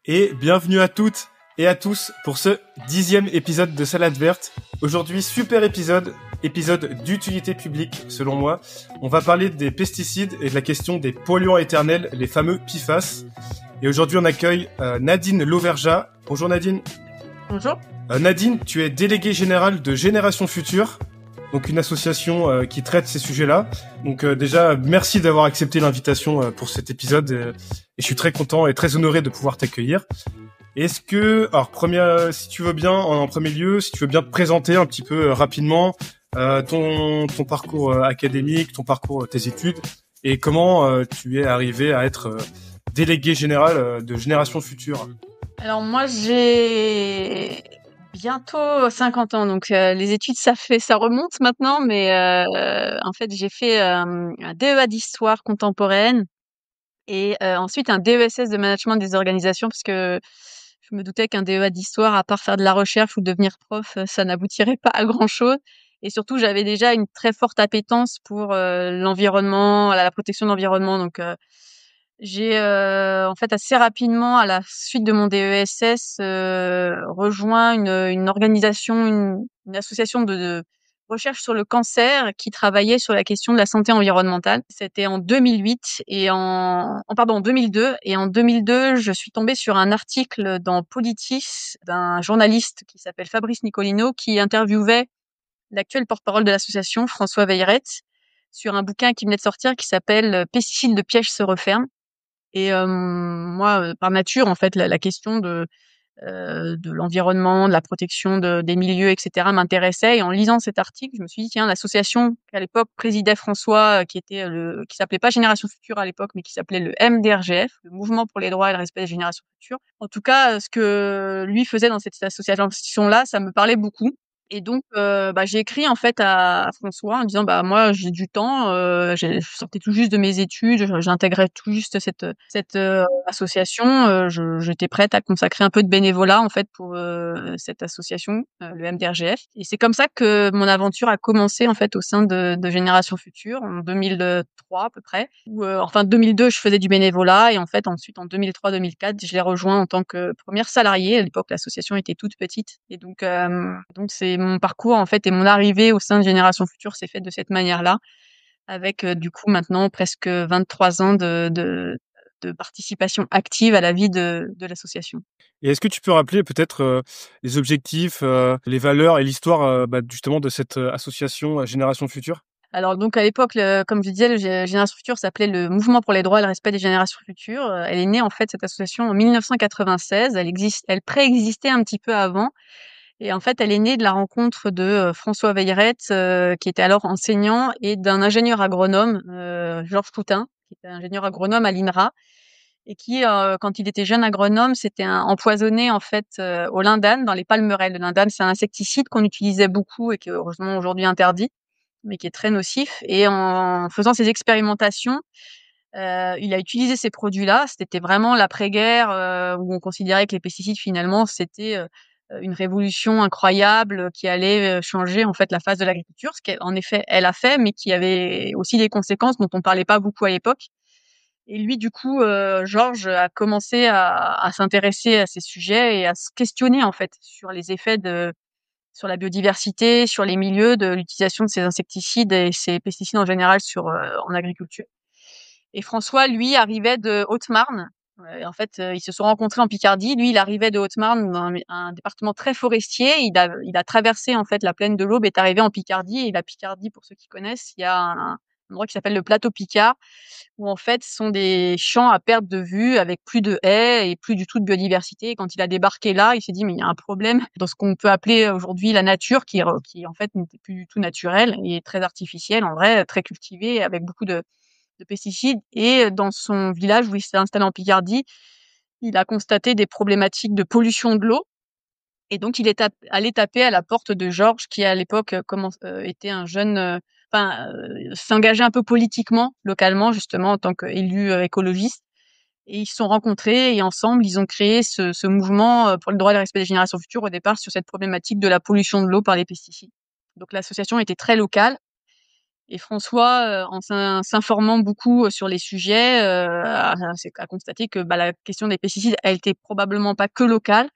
Et bienvenue à toutes et à tous pour ce 10e épisode de Salade Verte. Aujourd'hui, super épisode d'utilité publique selon moi. On va parler des pesticides et de la question des polluants éternels, les fameux PFAS. Et aujourd'hui, on accueille Nadine Lauverjat. Bonjour Nadine. Bonjour. Nadine, tu es déléguée générale de Génération Future, donc une association qui traite ces sujets-là. Donc déjà, merci d'avoir accepté l'invitation pour cet épisode. Et je suis très content et très honoré de pouvoir t'accueillir. Est-ce que, alors si tu veux bien, en premier lieu, si tu veux bien te présenter un petit peu rapidement ton parcours académique, ton parcours, tes études, et comment tu es arrivé à être délégué général de Génération Future. Alors moi j'ai bientôt 50 ans, donc les études ça remonte maintenant, mais en fait j'ai fait un DEA d'histoire contemporaine et ensuite un DESS de management des organisations, parce que je me doutais qu'un DEA d'histoire, à part faire de la recherche ou devenir prof, ça n'aboutirait pas à grand chose. Et surtout j'avais déjà une très forte appétence pour l'environnement, la protection de l'environnement, donc j'ai en fait assez rapidement, à la suite de mon DESS, rejoint une organisation, une association de recherche sur le cancer qui travaillait sur la question de la santé environnementale. C'était en 2008 et en 2002, et en 2002, je suis tombée sur un article dans Politis d'un journaliste qui s'appelle Fabrice Nicolino, qui interviewait l'actuel porte-parole de l'association, François Veillerette, sur un bouquin qui venait de sortir qui s'appelle Pesticides, de piège se referment. Et moi, par nature, en fait, la question de l'environnement, de la protection des milieux, et cetera, m'intéressait. Et en lisant cet article, je me suis dit: tiens, l'association qu'à l'époque présidait François, qui s'appelait pas Génération Future à l'époque, mais qui s'appelait le MDRGF, le Mouvement pour les droits et le respect des générations futures. En tout cas, ce que lui faisait dans cette association-là, ça me parlait beaucoup. Et donc, j'ai écrit en fait à François en disant: bah moi j'ai du temps, je sortais tout juste de mes études, j'intégrais tout juste cette association, j'étais prête à consacrer un peu de bénévolat en fait pour cette association, le MDRGF. Et c'est comme ça que mon aventure a commencé en fait au sein de Génération Future en 2003 à peu près. Où, enfin 2002 je faisais du bénévolat, et en fait ensuite en 2003-2004 je l'ai rejoint en tant que première salariée. À l'époque l'association était toute petite, et donc c'est mon parcours en fait, et mon arrivée au sein de Génération Future s'est faite de cette manière-là, avec du coup maintenant presque 23 ans de participation active à la vie de l'association. Et est-ce que tu peux rappeler peut-être les objectifs, les valeurs et l'histoire justement de cette association Génération Future? Alors donc à l'époque, comme je disais, Génération Future s'appelait le Mouvement pour les droits et le respect des générations futures. Elle est née en fait, cette association, en 1996. Elle préexistait un petit peu avant. Et en fait, elle est née de la rencontre de François Veillerette, qui était alors enseignant, et d'un ingénieur agronome, Georges Coutin, qui était ingénieur agronome à l'INRA, et qui, quand il était jeune agronome, s'était empoisonné en fait au lindane, dans les palmerelles. Le lindane, c'est un insecticide qu'on utilisait beaucoup et qui est heureusement aujourd'hui interdit, mais qui est très nocif. Et en faisant ses expérimentations, il a utilisé ces produits-là. C'était vraiment l'après-guerre, où on considérait que les pesticides, finalement, c'était une révolution incroyable qui allait changer en fait la face de l'agriculture, ce qu'en effet elle a fait, mais qui avait aussi des conséquences dont on parlait pas beaucoup à l'époque. Et lui, du coup, Georges a commencé à s'intéresser à ces sujets et à se questionner en fait sur les effets sur la biodiversité, sur les milieux, de l'utilisation de ces insecticides et ces pesticides en général en agriculture. Et François, lui, arrivait de Haute-Marne. En fait, ils se sont rencontrés en Picardie. Lui, il arrivait de Haute-Marne, dans un département très forestier. Il a traversé en fait la plaine de l'Aube, est arrivé en Picardie. Et la Picardie, pour ceux qui connaissent, il y a un endroit qui s'appelle le plateau Picard, où en fait ce sont des champs à perte de vue, avec plus de haies et plus du tout de biodiversité. Et quand il a débarqué là, il s'est dit: mais il y a un problème dans ce qu'on peut appeler aujourd'hui la nature, qui en fait n'était plus du tout naturelle et très artificielle, en vrai, très cultivée, avec beaucoup de pesticides. Et dans son village où il s'est installé en Picardie, il a constaté des problématiques de pollution de l'eau. Et donc il est allé taper à la porte de Georges, qui à l'époque était un jeune, s'engageait un peu politiquement, localement, justement, en tant qu'élu écologiste. Et ils se sont rencontrés, et ensemble, ils ont créé ce mouvement pour le droit et le respect des générations futures, au départ sur cette problématique de la pollution de l'eau par les pesticides. Donc l'association était très locale. Et François, en s'informant beaucoup sur les sujets, a constaté que la question des pesticides, elle était probablement pas que locale.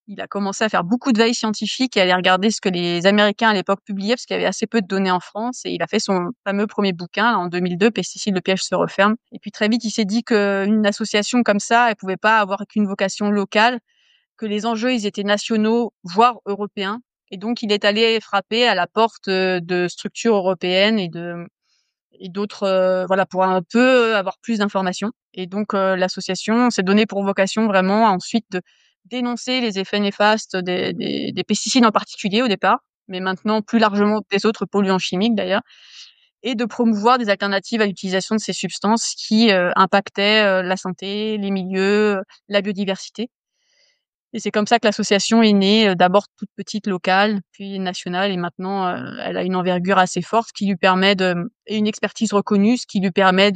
Il a commencé à faire beaucoup de veilles scientifiques et à aller regarder ce que les Américains à l'époque publiaient, parce qu'il y avait assez peu de données en France. Et il a fait son fameux premier bouquin en 2002, Pesticides, le piège se referme. Et puis très vite, il s'est dit qu'une association comme ça, elle pouvait pas avoir qu'une vocation locale, que les enjeux, ils étaient nationaux, voire européens. Et donc, il est allé frapper à la porte de structures européennes et d'autres, voilà, pour un peu avoir plus d'informations. Et donc, l'association s'est donnée pour vocation vraiment ensuite de dénoncer les effets néfastes des pesticides en particulier au départ, mais maintenant plus largement des autres polluants chimiques d'ailleurs, et de promouvoir des alternatives à l'utilisation de ces substances qui impactaient la santé, les milieux, la biodiversité. Et c'est comme ça que l'association est née, d'abord toute petite, locale, puis nationale, et maintenant, elle a une envergure assez forte qui lui permet et une expertise reconnue, ce qui lui permet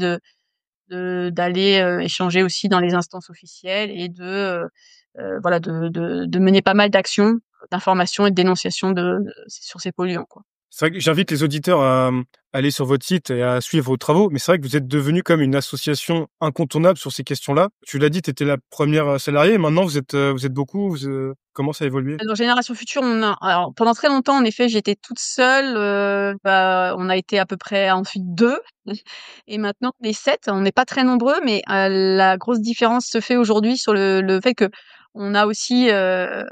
d'aller échanger aussi dans les instances officielles et voilà, de mener pas mal d'actions, d'information et de dénonciation sur ces polluants, quoi. C'est vrai que j'invite les auditeurs à aller sur votre site et à suivre vos travaux, mais c'est vrai que vous êtes devenu comme une association incontournable sur ces questions-là. Tu l'as dit, tu étais la première salariée, et maintenant vous êtes beaucoup. Comment ça a évolué? Dans Génération Future, alors pendant très longtemps, en effet, j'étais toute seule. On a été à peu près ensuite 2, et maintenant on est 7. On n'est pas très nombreux, mais la grosse différence se fait aujourd'hui sur le fait que on a aussi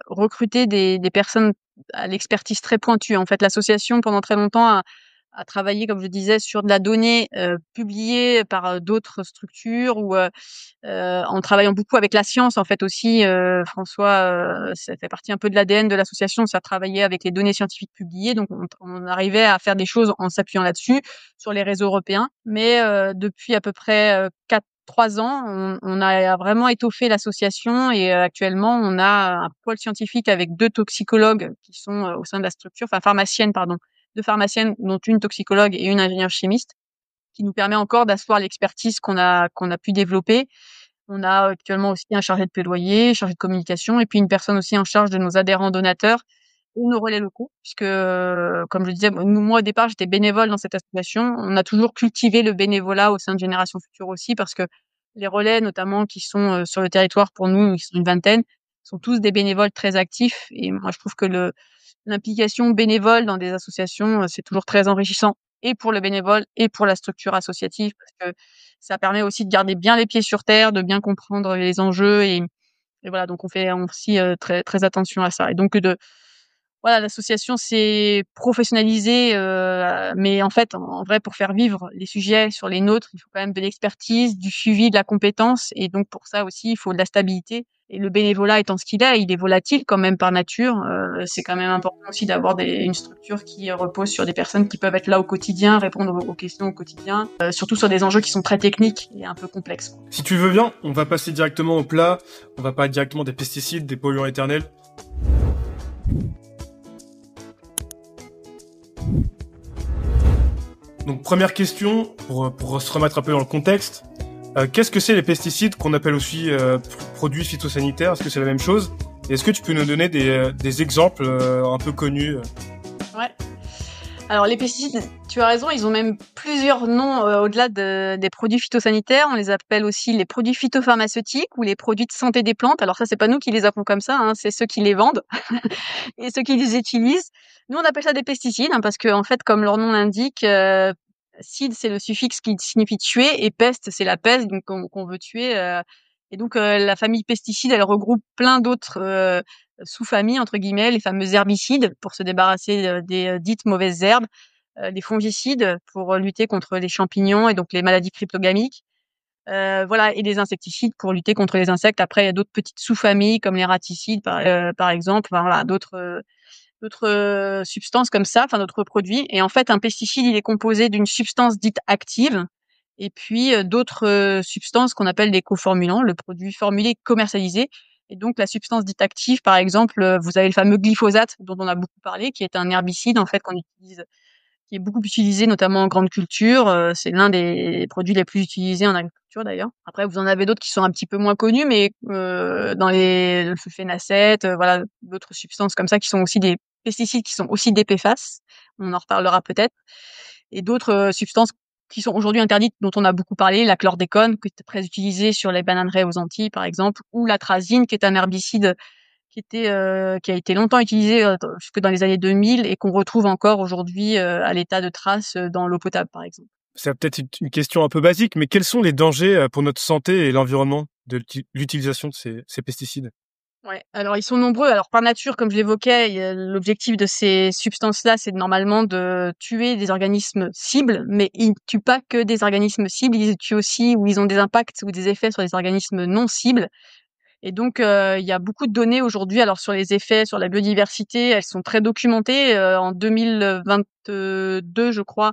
recruté des personnes à l'expertise très pointue. En fait, l'association pendant très longtemps a travaillé, comme je disais, sur de la donnée publiée par d'autres structures ou en travaillant beaucoup avec la science, en fait, aussi. François, ça fait partie un peu de l'ADN de l'association, ça travaillait avec les données scientifiques publiées, donc on arrivait à faire des choses en s'appuyant là-dessus, sur les réseaux européens. Mais depuis à peu près 3 ans, on a vraiment étoffé l'association, et actuellement, on a un pôle scientifique avec 2 toxicologues qui sont au sein de la structure, enfin pharmaciennes, pardon, 2 pharmaciennes, dont une toxicologue et une ingénieure chimiste, qui nous permet encore d'asseoir l'expertise qu'on a pu développer. On a actuellement aussi un chargé de plaidoyer, chargé de communication, et puis une personne aussi en charge de nos adhérents donateurs ou nos relais locaux, puisque, comme je le disais, moi au départ j'étais bénévole dans cette association. On a toujours cultivé le bénévolat au sein de Génération Future aussi, parce que les relais notamment qui sont sur le territoire, pour nous, ils sont une vingtaine, sont tous des bénévoles très actifs. Et moi je trouve que l'implication bénévole dans des associations, c'est toujours très enrichissant, et pour le bénévole et pour la structure associative, parce que ça permet aussi de garder bien les pieds sur terre, de bien comprendre les enjeux, et voilà, donc on fait aussi très très attention à ça. Et donc voilà, l'association s'est professionnalisée, mais en fait, en vrai, pour faire vivre les sujets sur les nôtres, il faut quand même de l'expertise, du suivi, de la compétence, et donc pour ça aussi, il faut de la stabilité. Et le bénévolat étant ce qu'il est, il est volatile quand même par nature. C'est quand même important aussi d'avoir une structure qui repose sur des personnes qui peuvent être là au quotidien, répondre aux questions au quotidien, surtout sur des enjeux qui sont très techniques et un peu complexes, quoi. Si tu veux bien, on va passer directement au plat. On va parler directement des pesticides, des polluants éternels. Donc première question, pour se remettre un peu dans le contexte, qu'est-ce que c'est les pesticides qu'on appelle aussi produits phytosanitaires? Est-ce que c'est la même chose? Et est-ce que tu peux nous donner des exemples un peu connus? Ouais. Alors les pesticides, tu as raison, ils ont même plusieurs noms au-delà des produits phytosanitaires. On les appelle aussi les produits phytopharmaceutiques ou les produits de santé des plantes. Alors ça, c'est pas nous qui les appelons comme ça, hein, c'est ceux qui les vendent et ceux qui les utilisent. Nous, on appelle ça des pesticides, hein, parce que en fait, comme leur nom l'indique, cide, c'est le suffixe qui signifie tuer, et peste, c'est la peste, donc qu'on veut tuer. Et donc la famille pesticide, elle regroupe plein d'autres sous-familles, entre guillemets, les fameux herbicides pour se débarrasser des dites mauvaises herbes, les fongicides pour lutter contre les champignons et donc les maladies cryptogamiques, voilà, et les insecticides pour lutter contre les insectes. Après, il y a d'autres petites sous-familles comme les raticides, par exemple, enfin, voilà, d'autres substances comme ça, enfin d'autres produits. Et en fait, un pesticide, il est composé d'une substance dite active, et puis d'autres substances qu'on appelle des coformulants, le produit formulé commercialisé. Et donc la substance dite active, par exemple, vous avez le fameux glyphosate dont on a beaucoup parlé, qui est un herbicide en fait qu'on utilise, qui est beaucoup utilisé notamment en grande culture. C'est l'un des produits les plus utilisés en agriculture d'ailleurs. Après, vous en avez d'autres qui sont un petit peu moins connus, mais dans le sulfénacet, voilà, d'autres substances comme ça qui sont aussi des pesticides, qui sont aussi des PFAS. On en reparlera peut-être. et d'autres substances qui sont aujourd'hui interdites, dont on a beaucoup parlé, la chlordécone, qui est très utilisée sur les bananeraies aux Antilles, par exemple, ou l'atrazine, qui est un herbicide qui a été longtemps utilisé jusque dans les années 2000 et qu'on retrouve encore aujourd'hui à l'état de trace dans l'eau potable, par exemple. C'est peut-être une question un peu basique, mais quels sont les dangers pour notre santé et l'environnement de l'utilisation de ces pesticides? Ouais, alors ils sont nombreux. Alors par nature, comme je l'évoquais, l'objectif de ces substances-là, c'est normalement de tuer des organismes cibles, mais ils ne tuent pas que des organismes cibles, ils tuent aussi ou ils ont des impacts ou des effets sur des organismes non cibles. Et donc, il y a beaucoup de données aujourd'hui. Alors sur les effets sur la biodiversité, elles sont très documentées. En 2022, je crois,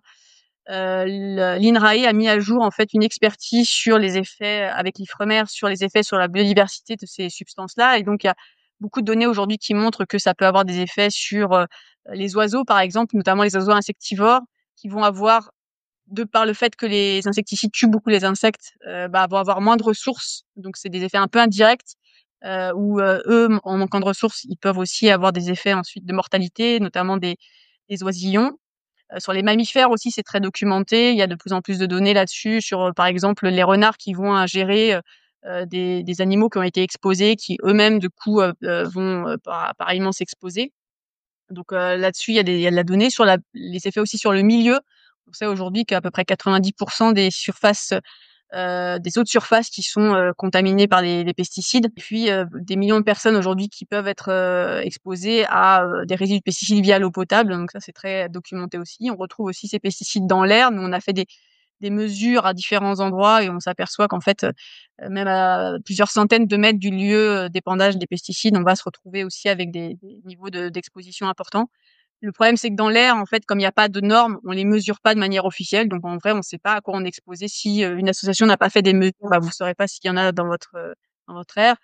l'INRAE a mis à jour en fait une expertise sur les effets avec l'Ifremer sur les effets sur la biodiversité de ces substances-là. Et donc il y a beaucoup de données aujourd'hui qui montrent que ça peut avoir des effets sur les oiseaux, par exemple, notamment les oiseaux insectivores, qui vont avoir, de par le fait que les insecticides tuent beaucoup les insectes, vont avoir moins de ressources. Donc c'est des effets un peu indirects où eux, en manquant de ressources, ils peuvent aussi avoir des effets ensuite de mortalité, notamment des oisillons. Sur les mammifères aussi, c'est très documenté. Il y a de plus en plus de données là-dessus sur, par exemple, les renards qui vont ingérer des animaux qui ont été exposés, qui eux-mêmes, du coup, vont pareillement s'exposer. Donc là-dessus, il y a de la donnée sur les effets aussi sur le milieu. On sait aujourd'hui qu'à peu près 90% des surfaces des eaux de surface qui sont contaminées par les pesticides. Et puis des millions de personnes aujourd'hui qui peuvent être exposées à des résidus de pesticides via l'eau potable. Donc ça, c'est très documenté aussi. On retrouve aussi ces pesticides dans l'air. Nous, on a fait des mesures à différents endroits et on s'aperçoit qu'en fait, même à plusieurs centaines de mètres du lieu d'épandage des pesticides, on va se retrouver aussi avec des niveaux d'exposition importants. Le problème, c'est que dans l'air, en fait, comme il n'y a pas de normes, on les mesure pas de manière officielle. Donc, en vrai, on ne sait pas à quoi on est exposé. Si une association n'a pas fait des mesures, vous ne saurez pas s'il y en a dans votre air.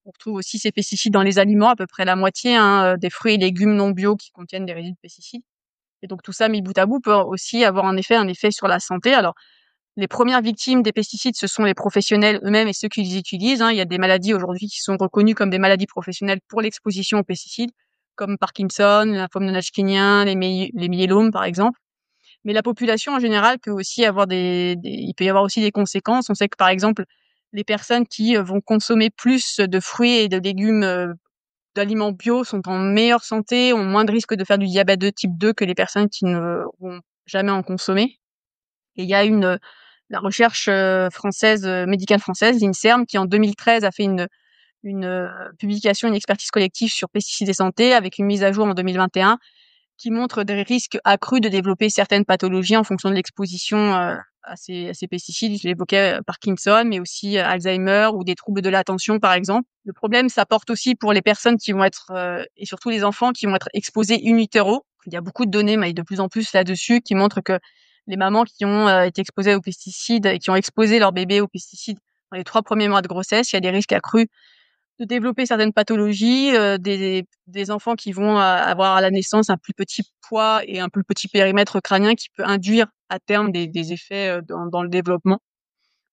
On retrouve aussi ces pesticides dans les aliments, à peu près la moitié, hein, des fruits et légumes non bio qui contiennent des résidus de pesticides. Et donc, tout ça mis bout à bout peut aussi avoir un effet sur la santé. Alors, les premières victimes des pesticides, ce sont les professionnels eux-mêmes et ceux qui les utilisent, hein. Il y a des maladies aujourd'hui qui sont reconnues comme des maladies professionnelles pour l'exposition aux pesticides, comme Parkinson, le lymphome non-hodgkinien, les myélomes, par exemple. Mais la population en général peut aussi avoir il peut y avoir aussi des conséquences. On sait que, par exemple, les personnes qui vont consommer plus de fruits et de légumes, d'aliments bio sont en meilleure santé, ont moins de risques de faire du diabète de type 2 que les personnes qui ne vont jamais en consommer. Et il y a la recherche française, médicale française, l'INSERM, qui en 2013 a fait une publication, une expertise collective sur pesticides et santé, avec une mise à jour en 2021, qui montre des risques accrus de développer certaines pathologies en fonction de l'exposition à ces pesticides. Je l'évoquais, Parkinson, mais aussi Alzheimer ou des troubles de l'attention, par exemple. Le problème, ça porte aussi pour les personnes qui vont être, et surtout les enfants qui vont être exposés in utero. Il y a beaucoup de données, mais de plus en plus là-dessus, qui montrent que les mamans qui ont été exposées aux pesticides et qui ont exposé leur bébé aux pesticides dans les 3 premiers mois de grossesse, il y a des risques accrus de développer certaines pathologies, des enfants qui vont avoir à la naissance un plus petit poids et un plus petit périmètre crânien qui peut induire à terme des effets dans le développement.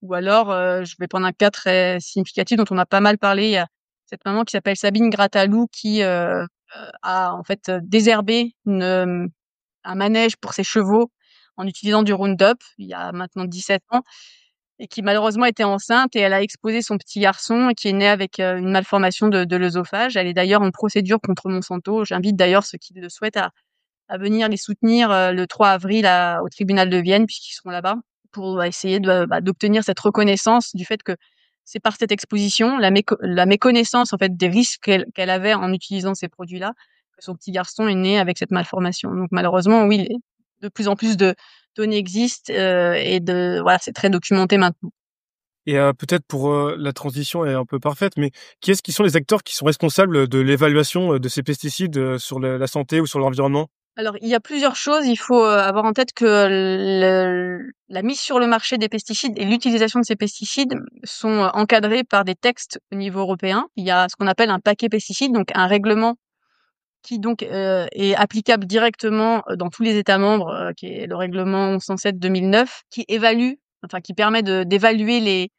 Ou alors, je vais prendre un cas très significatif dont on a pas mal parlé. Il y a cette maman qui s'appelle Sabine Grattalou qui a en fait désherbé un manège pour ses chevaux en utilisant du Roundup il y a maintenant 17 ans et qui malheureusement était enceinte et elle a exposé son petit garçon qui est né avec une malformation de l'œsophage. Elle est d'ailleurs en procédure contre Monsanto. J'invite d'ailleurs ceux qui le souhaitent à venir les soutenir le 3 avril au tribunal de Vienne puisqu'ils seront là-bas pour essayer d'obtenir cette reconnaissance du fait que c'est par cette exposition, la méconnaissance en fait des risques qu'elle avait en utilisant ces produits-là, que son petit garçon est né avec cette malformation. Donc malheureusement, oui, de plus en plus de données existent voilà, c'est très documenté maintenant. Et peut-être pour la transition est un peu parfaite, mais qui sont les acteurs qui sont responsables de l'évaluation de ces pesticides sur la santé ou sur l'environnement? Alors, il y a plusieurs choses. Il faut avoir en tête que la mise sur le marché des pesticides et l'utilisation de ces pesticides sont encadrés par des textes au niveau européen. Il y a ce qu'on appelle un paquet pesticide, donc un règlement qui donc est applicable directement dans tous les États membres, qui est le règlement 1107/2009, qui permet d'évaluer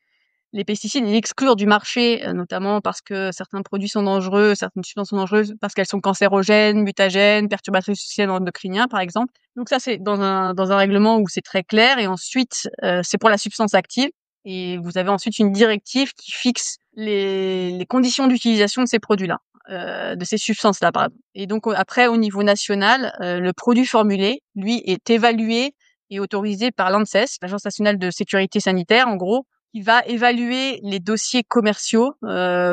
les pesticides et l'exclure du marché, notamment parce que certains produits sont dangereux, certaines substances sont dangereuses parce qu'elles sont cancérogènes, mutagènes, perturbatrices du système endocrinien, par exemple. Donc ça, c'est dans un règlement où c'est très clair. Et ensuite, c'est pour la substance active. Et vous avez ensuite une directive qui fixe les conditions d'utilisation de ces produits-là, de ces substances-là, pardon. Et donc après, au niveau national, le produit formulé, lui, est évalué et autorisé par l'ANSES, l'Agence nationale de sécurité sanitaire, en gros, qui va évaluer les dossiers commerciaux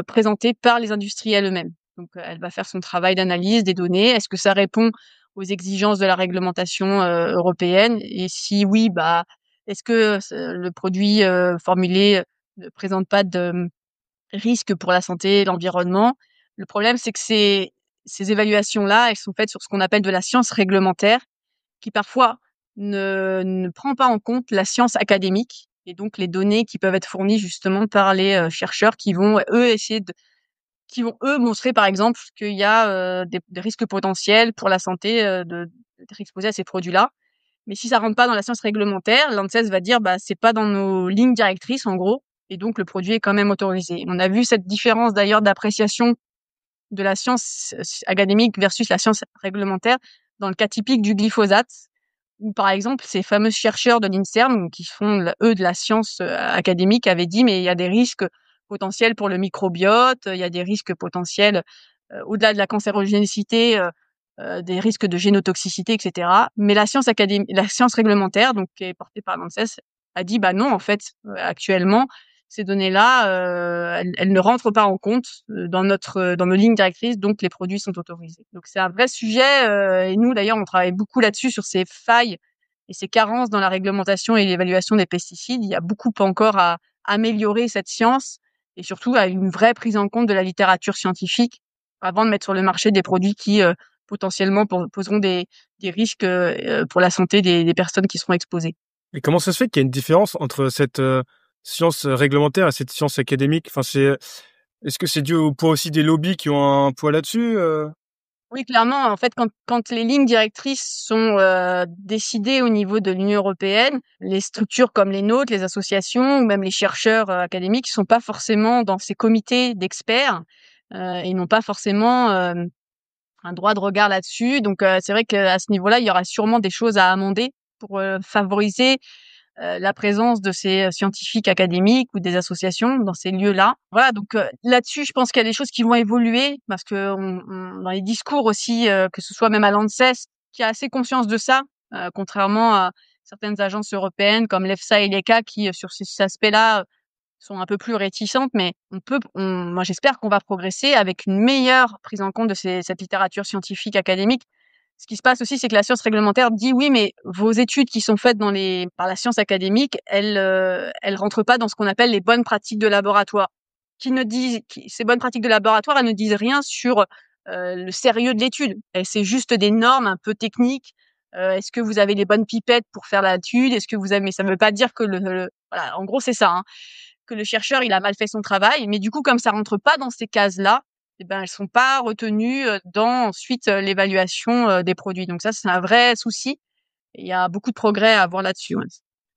présentés par les industriels eux-mêmes. Donc, elle va faire son travail d'analyse des données. Est-ce que ça répond aux exigences de la réglementation européenne? Et si oui, bah, est-ce que le produit formulé ne présente pas de risque pour la santé, l'environnement? Le problème, c'est que ces évaluations-là, elles sont faites sur ce qu'on appelle de la science réglementaire, qui parfois ne prend pas en compte la science académique et donc les données qui peuvent être fournies justement par les chercheurs qui vont montrer par exemple qu'il y a des risques potentiels pour la santé d'être exposé à ces produits-là. Mais si ça rentre pas dans la science réglementaire, l'ANSES va dire bah c'est pas dans nos lignes directrices en gros, et donc le produit est quand même autorisé. On a vu cette différence d'ailleurs d'appréciation de la science académique versus la science réglementaire dans le cas typique du glyphosate, où par exemple ces fameux chercheurs de l'INSERM qui font eux de la science académique avaient dit mais il y a des risques potentiels pour le microbiote, il y a des risques potentiels au-delà de la cancérogénicité, des risques de génotoxicité, etc. Mais la science académique, la science réglementaire, donc qui est portée par l'ANSES, a dit bah non en fait actuellement ces données-là, elles ne rentrent pas en compte dans nos lignes directrices, donc les produits sont autorisés. Donc c'est un vrai sujet, et nous d'ailleurs on travaille beaucoup là-dessus sur ces failles et ces carences dans la réglementation et l'évaluation des pesticides. Il y a beaucoup encore à améliorer cette science et surtout à une vraie prise en compte de la littérature scientifique avant de mettre sur le marché des produits qui potentiellement poseront des risques pour la santé des personnes qui seront exposées. Et comment ça se fait qu'il y a une différence entre cette science réglementaire et cette science académique? Enfin, est-ce que c'est dû au poids aussi des lobbies qui ont un poids là-dessus? Oui, clairement, en fait, quand les lignes directrices sont décidées au niveau de l'Union européenne, les structures comme les nôtres, les associations ou même les chercheurs académiques sont pas forcément dans ces comités d'experts et n'ont pas forcément un droit de regard là-dessus. Donc, c'est vrai qu'à ce niveau-là, il y aura sûrement des choses à amender pour favoriser la présence de ces scientifiques académiques ou des associations dans ces lieux-là. Voilà, donc là-dessus, je pense qu'il y a des choses qui vont évoluer parce que dans les discours aussi, que ce soit même à l'ANSES, qui a assez conscience de ça, contrairement à certaines agences européennes comme l'EFSA et l'ECHA qui, sur ces aspects-là, sont un peu plus réticentes, mais moi j'espère qu'on va progresser avec une meilleure prise en compte de cette littérature scientifique académique. Ce qui se passe aussi, c'est que la science réglementaire dit oui, mais vos études qui sont faites par la science académique, elles rentrent pas dans ce qu'on appelle les bonnes pratiques de laboratoire. Ces bonnes pratiques de laboratoire, elles ne disent rien sur le sérieux de l'étude. C'est juste des normes un peu techniques. Est-ce que vous avez les bonnes pipettes pour faire l'étude? Est-ce que vous avez, mais ça ne veut pas dire que voilà, en gros, c'est ça, hein, que le chercheur, il a mal fait son travail. Mais du coup, comme ça rentre pas dans ces cases-là, eh ben, elles sont pas retenues dans ensuite l'évaluation des produits. Donc ça, c'est un vrai souci. Et il y a beaucoup de progrès à avoir là-dessus. Ouais.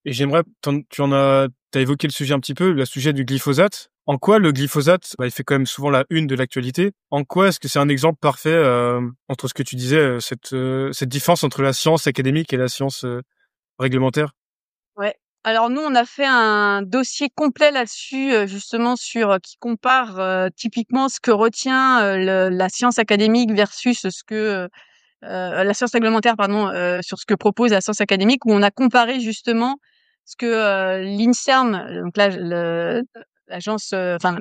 Et j'aimerais, t'as évoqué le sujet un petit peu, le sujet du glyphosate. En quoi le glyphosate, il fait quand même souvent la une de l'actualité. En quoi est-ce que c'est un exemple parfait entre ce que tu disais, cette différence entre la science académique et la science réglementaire? Ouais. Alors nous, on a fait un dossier complet là-dessus, justement qui compare typiquement ce que retient la science académique versus la science réglementaire, pardon, sur ce que propose la science académique, où on a comparé justement ce que l'INSERM, donc là, l'agence, enfin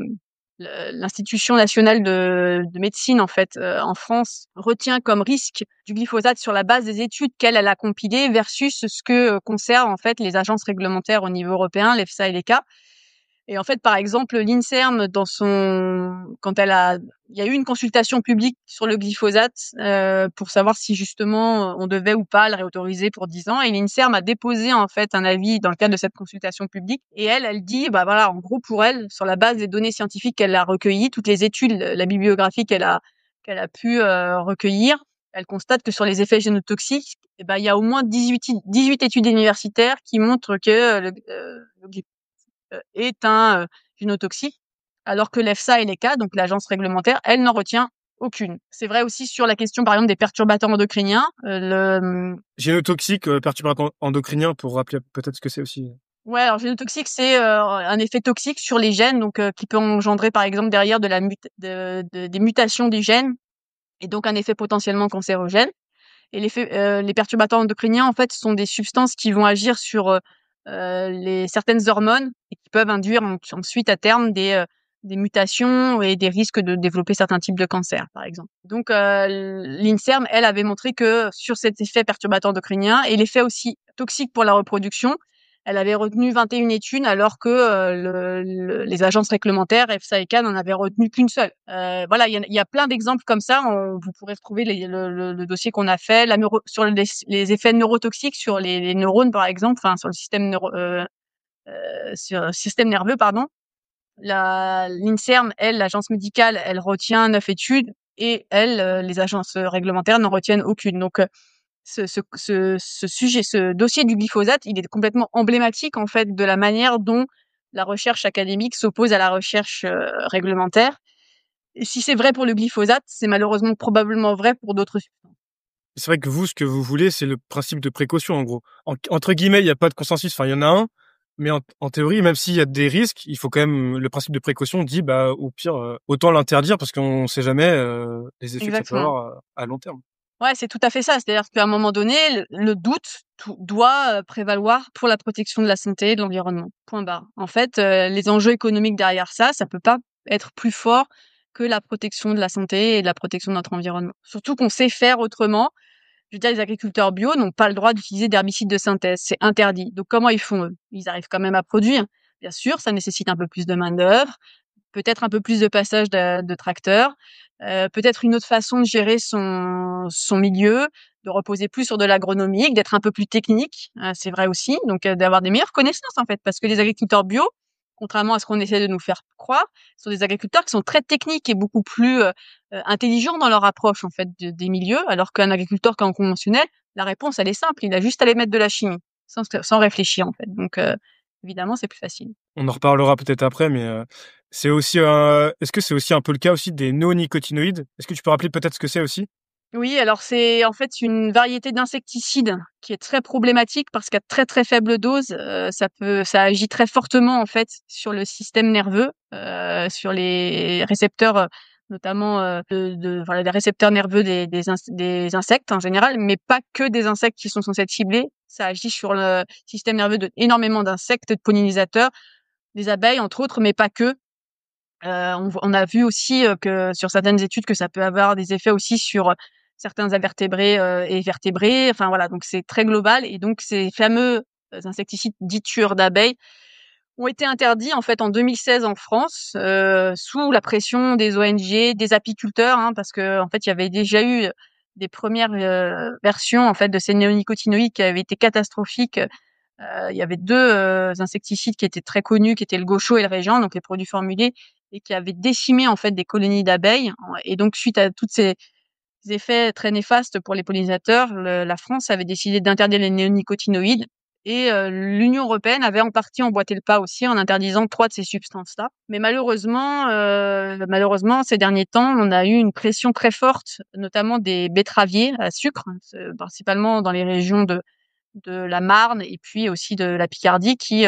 l'institution nationale de médecine en fait en France retient comme risque du glyphosate sur la base des études qu'elle a compilées versus ce que conservent en fait les agences réglementaires au niveau européen, l'EFSA et l'ECHA. Et en fait, par exemple, l'INSERM, il y a eu une consultation publique sur le glyphosate pour savoir si justement on devait ou pas le réautoriser pour 10 ans. Et l'INSERM a déposé en fait un avis dans le cadre de cette consultation publique. Et elle dit, bah voilà, en gros pour elle, sur la base des données scientifiques qu'elle a recueillies, toutes les études, la bibliographie qu'elle a pu recueillir, elle constate que sur les effets génotoxiques, eh ben il y a au moins 18 études universitaires qui montrent que le glyphosate est un génotoxiques, alors que l'EFSA et l'ECHA, donc l'agence réglementaire, elle n'en retient aucune. C'est vrai aussi sur la question, par exemple, des perturbateurs endocriniens. Génotoxique, perturbateur endocrinien, pour rappeler peut-être ce que c'est aussi. Ouais, alors génotoxique, c'est un effet toxique sur les gènes, donc qui peut engendrer, par exemple, derrière des mutations des gènes, et donc un effet potentiellement cancérogène. Et les perturbateurs endocriniens, en fait, sont des substances qui vont agir sur certaines hormones et qui peuvent induire ensuite à terme des mutations et des risques de développer certains types de cancers, par exemple. Donc, l'INSERM, elle, avait montré que sur cet effet perturbateur endocrinien et l'effet aussi toxique pour la reproduction, elle avait retenu 21 études alors que les agences réglementaires, EFSA et CAN, n'en avaient retenu qu'une seule. Voilà, il y a plein d'exemples comme ça. Vous pourrez retrouver le dossier qu'on a fait sur les effets neurotoxiques sur les neurones, par exemple, enfin sur le système sur le système nerveux, pardon. L'INSERM, elle, l'agence médicale, elle retient 9 études et les agences réglementaires n'en retiennent aucune. Donc, ce dossier du glyphosate, il est complètement emblématique en fait de la manière dont la recherche académique s'oppose à la recherche réglementaire. Et si c'est vrai pour le glyphosate, c'est malheureusement probablement vrai pour d'autres substances. C'est vrai que vous, ce que vous voulez, c'est le principe de précaution, en gros. Entre guillemets, il n'y a pas de consensus. Enfin, il y en a un, mais en théorie, même s'il y a des risques, il faut quand même, le principe de précaution dit, bah, au pire, autant l'interdire parce qu'on sait jamais les effets que ça peut Exactement. avoir à long terme. Ouais, c'est tout à fait ça. C'est-à-dire qu'à un moment donné, le doute doit prévaloir pour la protection de la santé et de l'environnement. Point barre. En fait, les enjeux économiques derrière ça, ça peut pas être plus fort que la protection de la santé et de la protection de notre environnement. Surtout qu'on sait faire autrement. Je veux dire, les agriculteurs bio n'ont pas le droit d'utiliser d'herbicides de synthèse. C'est interdit. Donc, comment ils font, eux? Ils arrivent quand même à produire. Bien sûr, ça nécessite un peu plus de main-d'œuvre, peut-être un peu plus de passage de tracteurs, peut-être une autre façon de gérer son milieu, de reposer plus sur de l'agronomique, d'être un peu plus technique, c'est vrai aussi, donc d'avoir des meilleures connaissances en fait, parce que les agriculteurs bio, contrairement à ce qu'on essaie de nous faire croire, sont des agriculteurs qui sont très techniques et beaucoup plus intelligents dans leur approche en fait des milieux, alors qu'un agriculteur qui est en conventionnel, la réponse elle est simple, il a juste à les mettre de la chimie, sans réfléchir en fait. Donc évidemment c'est plus facile. On en reparlera peut-être après, mais c'est aussi, est-ce que c'est aussi un peu le cas aussi des néonicotinoïdes? Est-ce que tu peux rappeler peut-être ce que c'est aussi? Oui, alors c'est en fait une variété d'insecticides qui est très problématique parce qu'à très très faible dose, ça agit très fortement en fait sur le système nerveux, sur les récepteurs, notamment voilà, des récepteurs nerveux des insectes en général, mais pas que des insectes qui sont censés être ciblés. Ça agit sur le système nerveux de énormément d'insectes, de pollinisateurs, des abeilles entre autres, mais pas que. On a vu aussi que sur certaines études que ça peut avoir des effets aussi sur certains invertébrés et vertébrés. Enfin voilà, donc c'est très global et donc ces fameux insecticides dits tueurs d'abeilles ont été interdits en fait en 2016 en France sous la pression des ONG, des apiculteurs, hein, parce que en fait il y avait déjà eu des premières versions en fait de ces néonicotinoïdes qui avaient été catastrophiques. Il y avait 2 insecticides qui étaient très connus, qui étaient le Gaucho et le Régent, donc les produits formulés et qui avaient décimé en fait des colonies d'abeilles. Et donc suite à toutes ces effets très néfastes pour les pollinisateurs, la France avait décidé d'interdire les néonicotinoïdes et l'Union européenne avait en partie emboîté le pas aussi en interdisant 3 de ces substances-là. Mais malheureusement, ces derniers temps, on a eu une pression très forte, notamment des betteraviers à sucre, principalement dans les régions de la Marne et puis aussi de la Picardie qui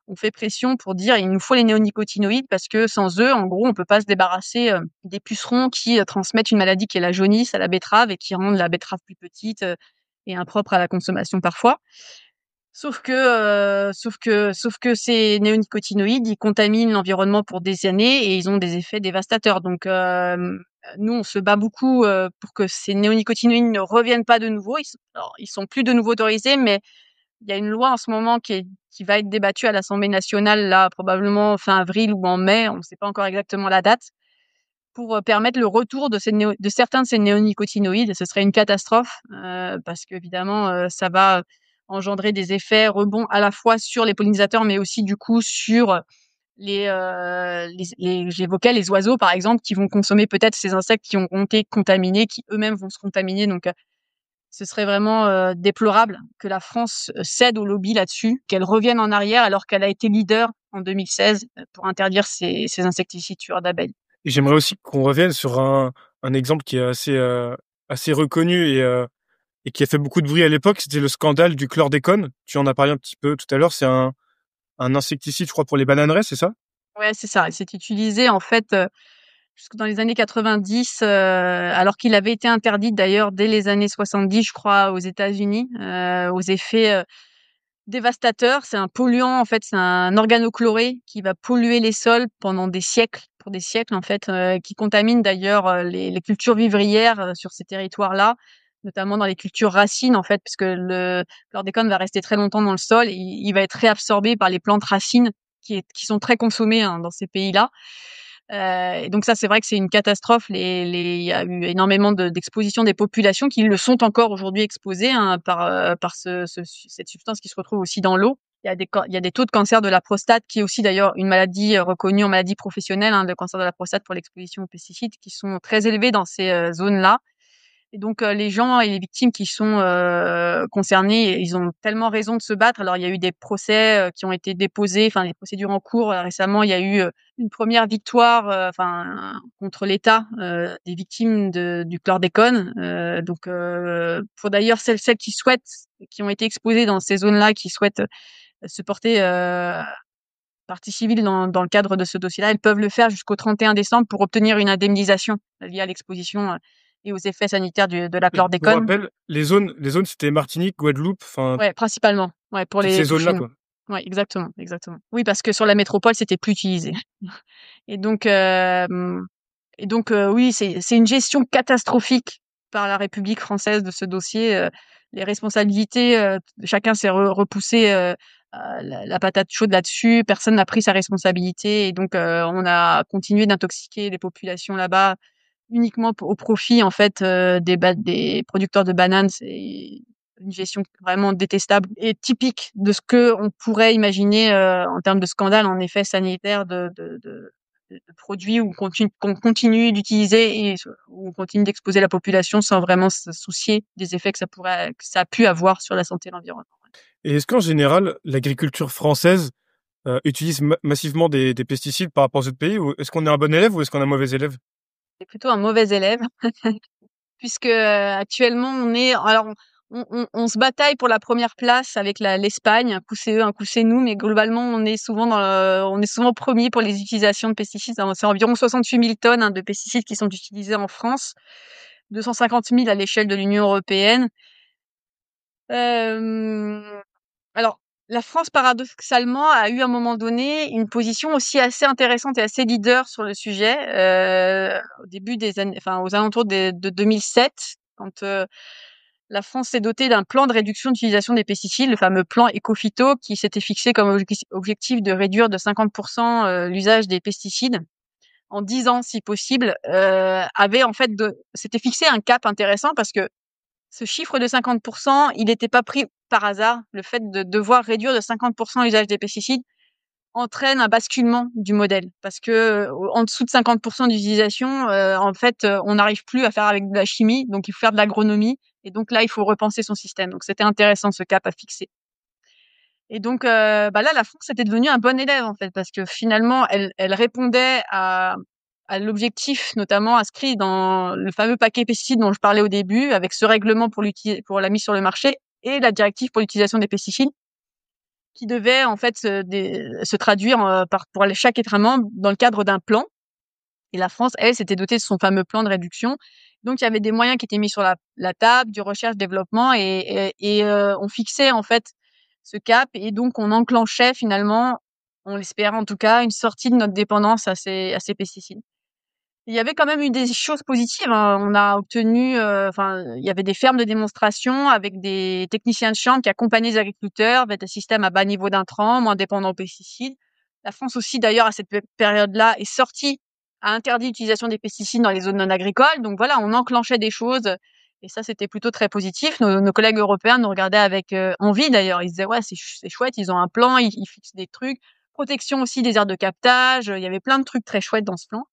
ont fait pression pour dire il nous faut les néonicotinoïdes parce que sans eux, en gros, on peut pas se débarrasser des pucerons qui transmettent une maladie qui est la jaunisse à la betterave et qui rendent la betterave plus petite et impropre à la consommation parfois. Sauf que ces néonicotinoïdes, ils contaminent l'environnement pour des années et ils ont des effets dévastateurs. Donc, nous, on se bat beaucoup pour que ces néonicotinoïdes ne reviennent pas de nouveau. Ils sont plus de nouveau autorisés, mais il y a une loi en ce moment qui va être débattue à l'Assemblée nationale, là, probablement fin avril ou en mai, on ne sait pas encore exactement la date, pour permettre le retour de certains de ces néonicotinoïdes. Ce serait une catastrophe parce qu'évidemment, ça va engendrer des effets rebonds à la fois sur les pollinisateurs, mais aussi du coup sur j'évoquais les oiseaux par exemple, qui vont consommer peut-être ces insectes qui ont été contaminés, qui eux-mêmes vont se contaminer. Donc, ce serait vraiment déplorable que la France cède au lobby là-dessus, qu'elle revienne en arrière alors qu'elle a été leader en 2016 pour interdire ces insecticides tueurs d'abeilles. Et j'aimerais aussi qu'on revienne sur un exemple qui est assez reconnu et qui a fait beaucoup de bruit à l'époque, c'était le scandale du chlordécone. Tu en as parlé un petit peu tout à l'heure, c'est un insecticide, je crois, pour les bananeraies, c'est ça? Ouais, c'est ça. C'est utilisé en fait jusque dans les années 90, alors qu'il avait été interdit d'ailleurs dès les années 70, je crois, aux États-Unis, aux effets dévastateur, c'est un polluant en fait, c'est un organochloré qui va polluer les sols pendant des siècles, pour des siècles en fait, qui contamine d'ailleurs les cultures vivrières sur ces territoires-là, notamment dans les cultures racines en fait, puisque le chlordécone va rester très longtemps dans le sol et il va être réabsorbé par les plantes racines qui sont très consommées hein, dans ces pays-là. Et donc ça, c'est vrai que c'est une catastrophe. Il y a eu énormément d'expositions des populations qui le sont encore aujourd'hui exposées hein, par cette substance qui se retrouve aussi dans l'eau. Il y a des taux de cancer de la prostate, qui est aussi d'ailleurs une maladie reconnue en maladie professionnelle, hein, le cancer de la prostate pour l'exposition aux pesticides, qui sont très élevés dans ces zones-là. Et donc les gens et les victimes qui sont concernés, ils ont tellement raison de se battre. Alors il y a eu des procès qui ont été déposés, enfin des procédures en cours. Récemment, il y a eu une première victoire enfin contre l'État des victimes du chlordécone. Donc pour d'ailleurs celles qui ont été exposées dans ces zones-là, qui souhaitent se porter partie civile dans le cadre de ce dossier-là, elles peuvent le faire jusqu'au 31 décembre pour obtenir une indemnisation liée à l'exposition et aux effets sanitaires de la Et pour chlordécone. rappel, les zones, c'était Martinique, Guadeloupe, enfin, Ouais, principalement. Ouais, toutes ces chez zones-là, nous. quoi. Ouais, exactement, exactement. Oui, parce que sur la métropole, c'était plus utilisé. Et donc, oui, c'est une gestion catastrophique par la République française de ce dossier. Les responsabilités, chacun s'est repoussé la patate chaude là-dessus. Personne n'a pris sa responsabilité et donc on a continué d'intoxiquer les populations là-bas uniquement au profit en fait des producteurs de bananes. C'est une gestion vraiment détestable et typique de ce que on pourrait imaginer en termes de scandale en effet sanitaire de produits qu'on continue d'utiliser et où on continue d'exposer la population sans vraiment se soucier des effets que ça a pu avoir sur la santé et l'environnement. Et est-ce qu'en général, l'agriculture française utilise massivement des pesticides par rapport aux autres pays, ou est-ce qu'on est un bon élève ou est-ce qu'on est un mauvais élève? C'est plutôt un mauvais élève puisque actuellement on se bataille pour la première place avec l'Espagne, un coup c'est eux, un coup c'est nous, mais globalement on est souvent premier pour les utilisations de pesticides. C'est environ 68 000 tonnes hein, de pesticides qui sont utilisés en France, 250 000 à l'échelle de l'Union européenne. Euh, alors, la France, paradoxalement, a eu à un moment donné une position aussi assez intéressante et assez leader sur le sujet, au début des années, enfin, aux alentours de 2007, quand la France s'est dotée d'un plan de réduction d'utilisation des pesticides, le fameux plan Ecophyto, qui s'était fixé comme objectif de réduire de 50% l'usage des pesticides en 10 ans, si possible, avait en fait s'était fixé un cap intéressant parce que ce chiffre de 50%, il n'était pas pris par hasard. Le fait de devoir réduire de 50% l'usage des pesticides entraîne un basculement du modèle parce que en dessous de 50% d'utilisation, en fait, on n'arrive plus à faire avec de la chimie, donc il faut faire de l'agronomie et donc là, il faut repenser son système. Donc c'était intéressant ce cap à fixer. Et donc là, la France était devenue un bon élève en fait parce que finalement, elle répondait à l'objectif notamment inscrit dans le fameux paquet pesticides dont je parlais au début, avec ce règlement pour la mise sur le marché et la directive pour l'utilisation des pesticides, qui devait en fait se traduire pour chaque État membre dans le cadre d'un plan. Et la France, elle, s'était dotée de son fameux plan de réduction. Donc il y avait des moyens qui étaient mis sur la table, du recherche-développement, et on fixait en fait ce cap, et donc on enclenchait finalement, on l'espérait en tout cas, une sortie de notre dépendance à ces pesticides. Il y avait quand même eu des choses positives, hein. On a obtenu, enfin, il y avait des fermes de démonstration avec des techniciens de chambre qui accompagnaient les agriculteurs vers des systèmes à bas niveau d'intrants, moins dépendants aux pesticides. La France aussi, d'ailleurs, à cette période-là, est sortie, a interdit l'utilisation des pesticides dans les zones non agricoles. Donc voilà, on enclenchait des choses et ça, c'était plutôt très positif. Nos collègues européens nous regardaient avec envie, d'ailleurs. Ils se disaient, ouais, c'est chouette, ils ont un plan, ils fixent des trucs. Protection aussi des aires de captage. Il y avait plein de trucs très chouettes dans ce plan.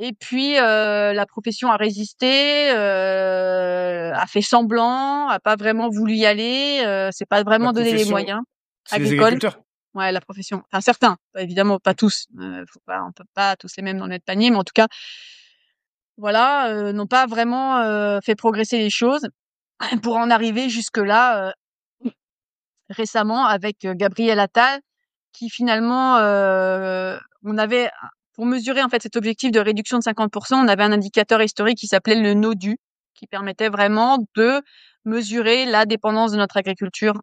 Et puis la profession a résisté, a fait semblant, a pas vraiment voulu y aller, s'est pas La vraiment donné les profession, moyens c'est les agricoles. agriculteurs. Ouais, la profession. Enfin certains, évidemment pas tous. On peut pas tous les mêmes dans le même panier, mais en tout cas, voilà, n'ont pas vraiment, fait progresser les choses pour en arriver jusque-là, récemment avec, Gabriel Attal qui finalement, on avait pour mesurer en fait cet objectif de réduction de 50, on avait un indicateur historique qui s'appelait le NODU, qui permettait vraiment de mesurer la dépendance de notre agriculture,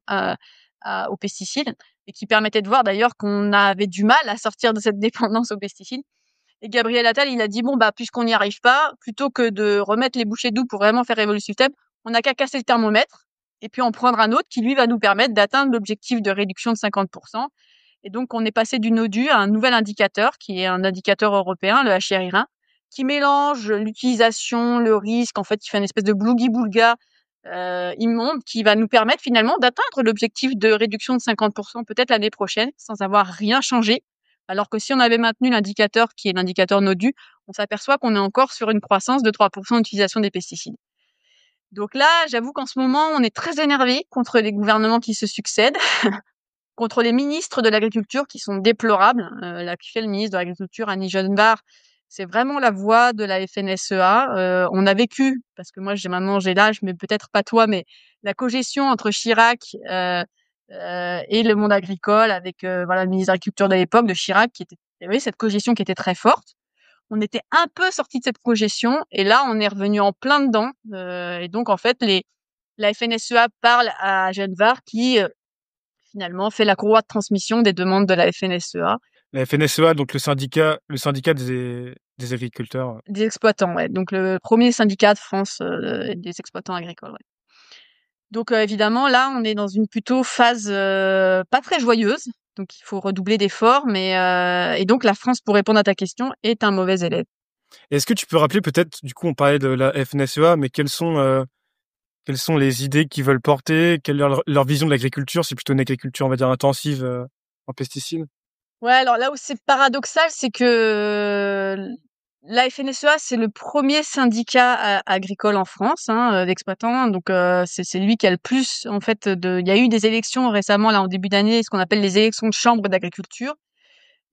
aux pesticides et qui permettait de voir d'ailleurs qu'on avait du mal à sortir de cette dépendance aux pesticides. Et Gabriel Attal, il a dit bon bah puisqu'on n'y arrive pas, plutôt que de remettre les bouchées doubles pour vraiment faire évoluer le système, on n'a qu'à casser le thermomètre et puis en prendre un autre qui lui va nous permettre d'atteindre l'objectif de réduction de 50%. Et donc on est passé du NODU à un nouvel indicateur qui est un indicateur européen, le HRI1, qui mélange l'utilisation, le risque, en fait, qui fait une espèce de blougi-boulga immonde qui va nous permettre finalement d'atteindre l'objectif de réduction de 50% peut-être l'année prochaine sans avoir rien changé. Alors que si on avait maintenu l'indicateur qui est l'indicateur NODU, on s'aperçoit qu'on est encore sur une croissance de 3% d'utilisation des pesticides. Donc là, j'avoue qu'en ce moment, on est très énervé contre les gouvernements qui se succèdent, contre les ministres de l'agriculture qui sont déplorables. L'actuel ministre de l'Agriculture, Annie Genevard, c'est vraiment la voix de la FNSEA. On a vécu, parce que moi j'ai l'âge, mais peut-être pas toi, mais la cogestion entre Chirac et le monde agricole avec voilà le ministre de l'Agriculture de l'époque de Chirac, qui était, vous voyez, cette cogestion qui était très forte. On était un peu sorti de cette cogestion et là on est revenu en plein dedans. Et donc en fait la FNSEA parle à Genevard qui finalement fait la courroie de transmission des demandes de la FNSEA. La FNSEA, donc le syndicat des agriculteurs. Des exploitants, ouais. Donc le premier syndicat de France des exploitants agricoles. Ouais. Donc évidemment, là, on est dans une plutôt phase pas très joyeuse. Donc il faut redoubler d'efforts, mais et donc la France, pour répondre à ta question, est un mauvais élève. Est-ce que tu peux rappeler peut-être, du coup, on parlait de la FNSEA, mais quelles sont les idées qu'ils veulent porter? Quelle est leur vision de l'agriculture? C'est plutôt une agriculture, on va dire, intensive en pesticides. Ouais, alors là où c'est paradoxal, c'est que la FNSEA, c'est le premier syndicat agricole en France, hein, d'exploitants. Donc c'est lui qui a le plus, en fait, il y a eu des élections récemment, là, en début d'année, ce qu'on appelle les élections de chambre d'agriculture.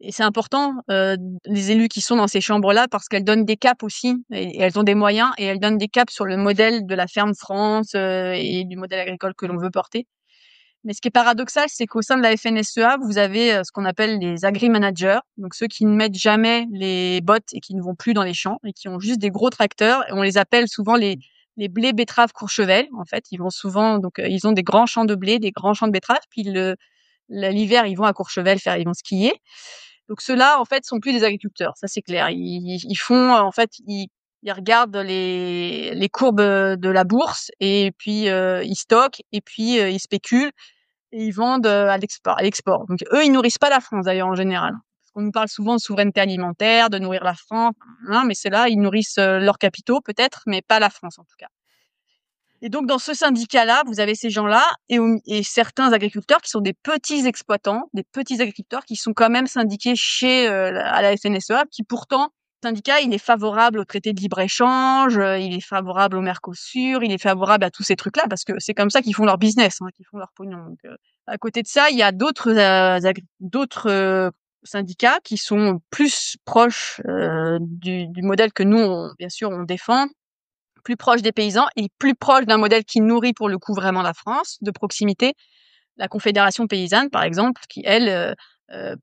Et c'est important, les élus qui sont dans ces chambres-là, parce qu'elles donnent des caps aussi, et elles ont des moyens, et elles donnent des caps sur le modèle de la ferme France et du modèle agricole que l'on veut porter. Mais ce qui est paradoxal, c'est qu'au sein de la FNSEA, vous avez ce qu'on appelle les agri-managers, donc ceux qui ne mettent jamais les bottes et qui ne vont plus dans les champs et qui ont juste des gros tracteurs. Et on les appelle souvent les blés, betteraves, Courchevel. En fait, ils vont souvent, donc ils ont des grands champs de blé, des grands champs de betteraves, puis l'hiver, ils vont à Courchevel ils vont skier. Donc ceux-là, en fait, sont plus des agriculteurs, ça c'est clair. Ils font, en fait, ils regardent les courbes de la bourse et puis ils stockent et puis ils spéculent et ils vendent à l'export. Donc eux, ils nourrissent pas la France d'ailleurs en général. Parce qu'on nous parle souvent de souveraineté alimentaire, de nourrir la France, hein, mais c'est là, ils nourrissent leurs capitaux peut-être, mais pas la France en tout cas. Et donc dans ce syndicat-là, vous avez ces gens-là et certains agriculteurs qui sont des petits exploitants, des petits agriculteurs qui sont quand même syndiqués chez à la FNSEA, qui pourtant le syndicat, il est favorable au traité de libre-échange, il est favorable au Mercosur, il est favorable à tous ces trucs-là parce que c'est comme ça qu'ils font leur business, hein, qu'ils font leur pognon. Donc, à côté de ça, il y a d'autres syndicats qui sont plus proches du modèle que nous, bien sûr, on défend, plus proche des paysans et plus proche d'un modèle qui nourrit pour le coup vraiment la France, de proximité. La Confédération paysanne, par exemple, qui, elle,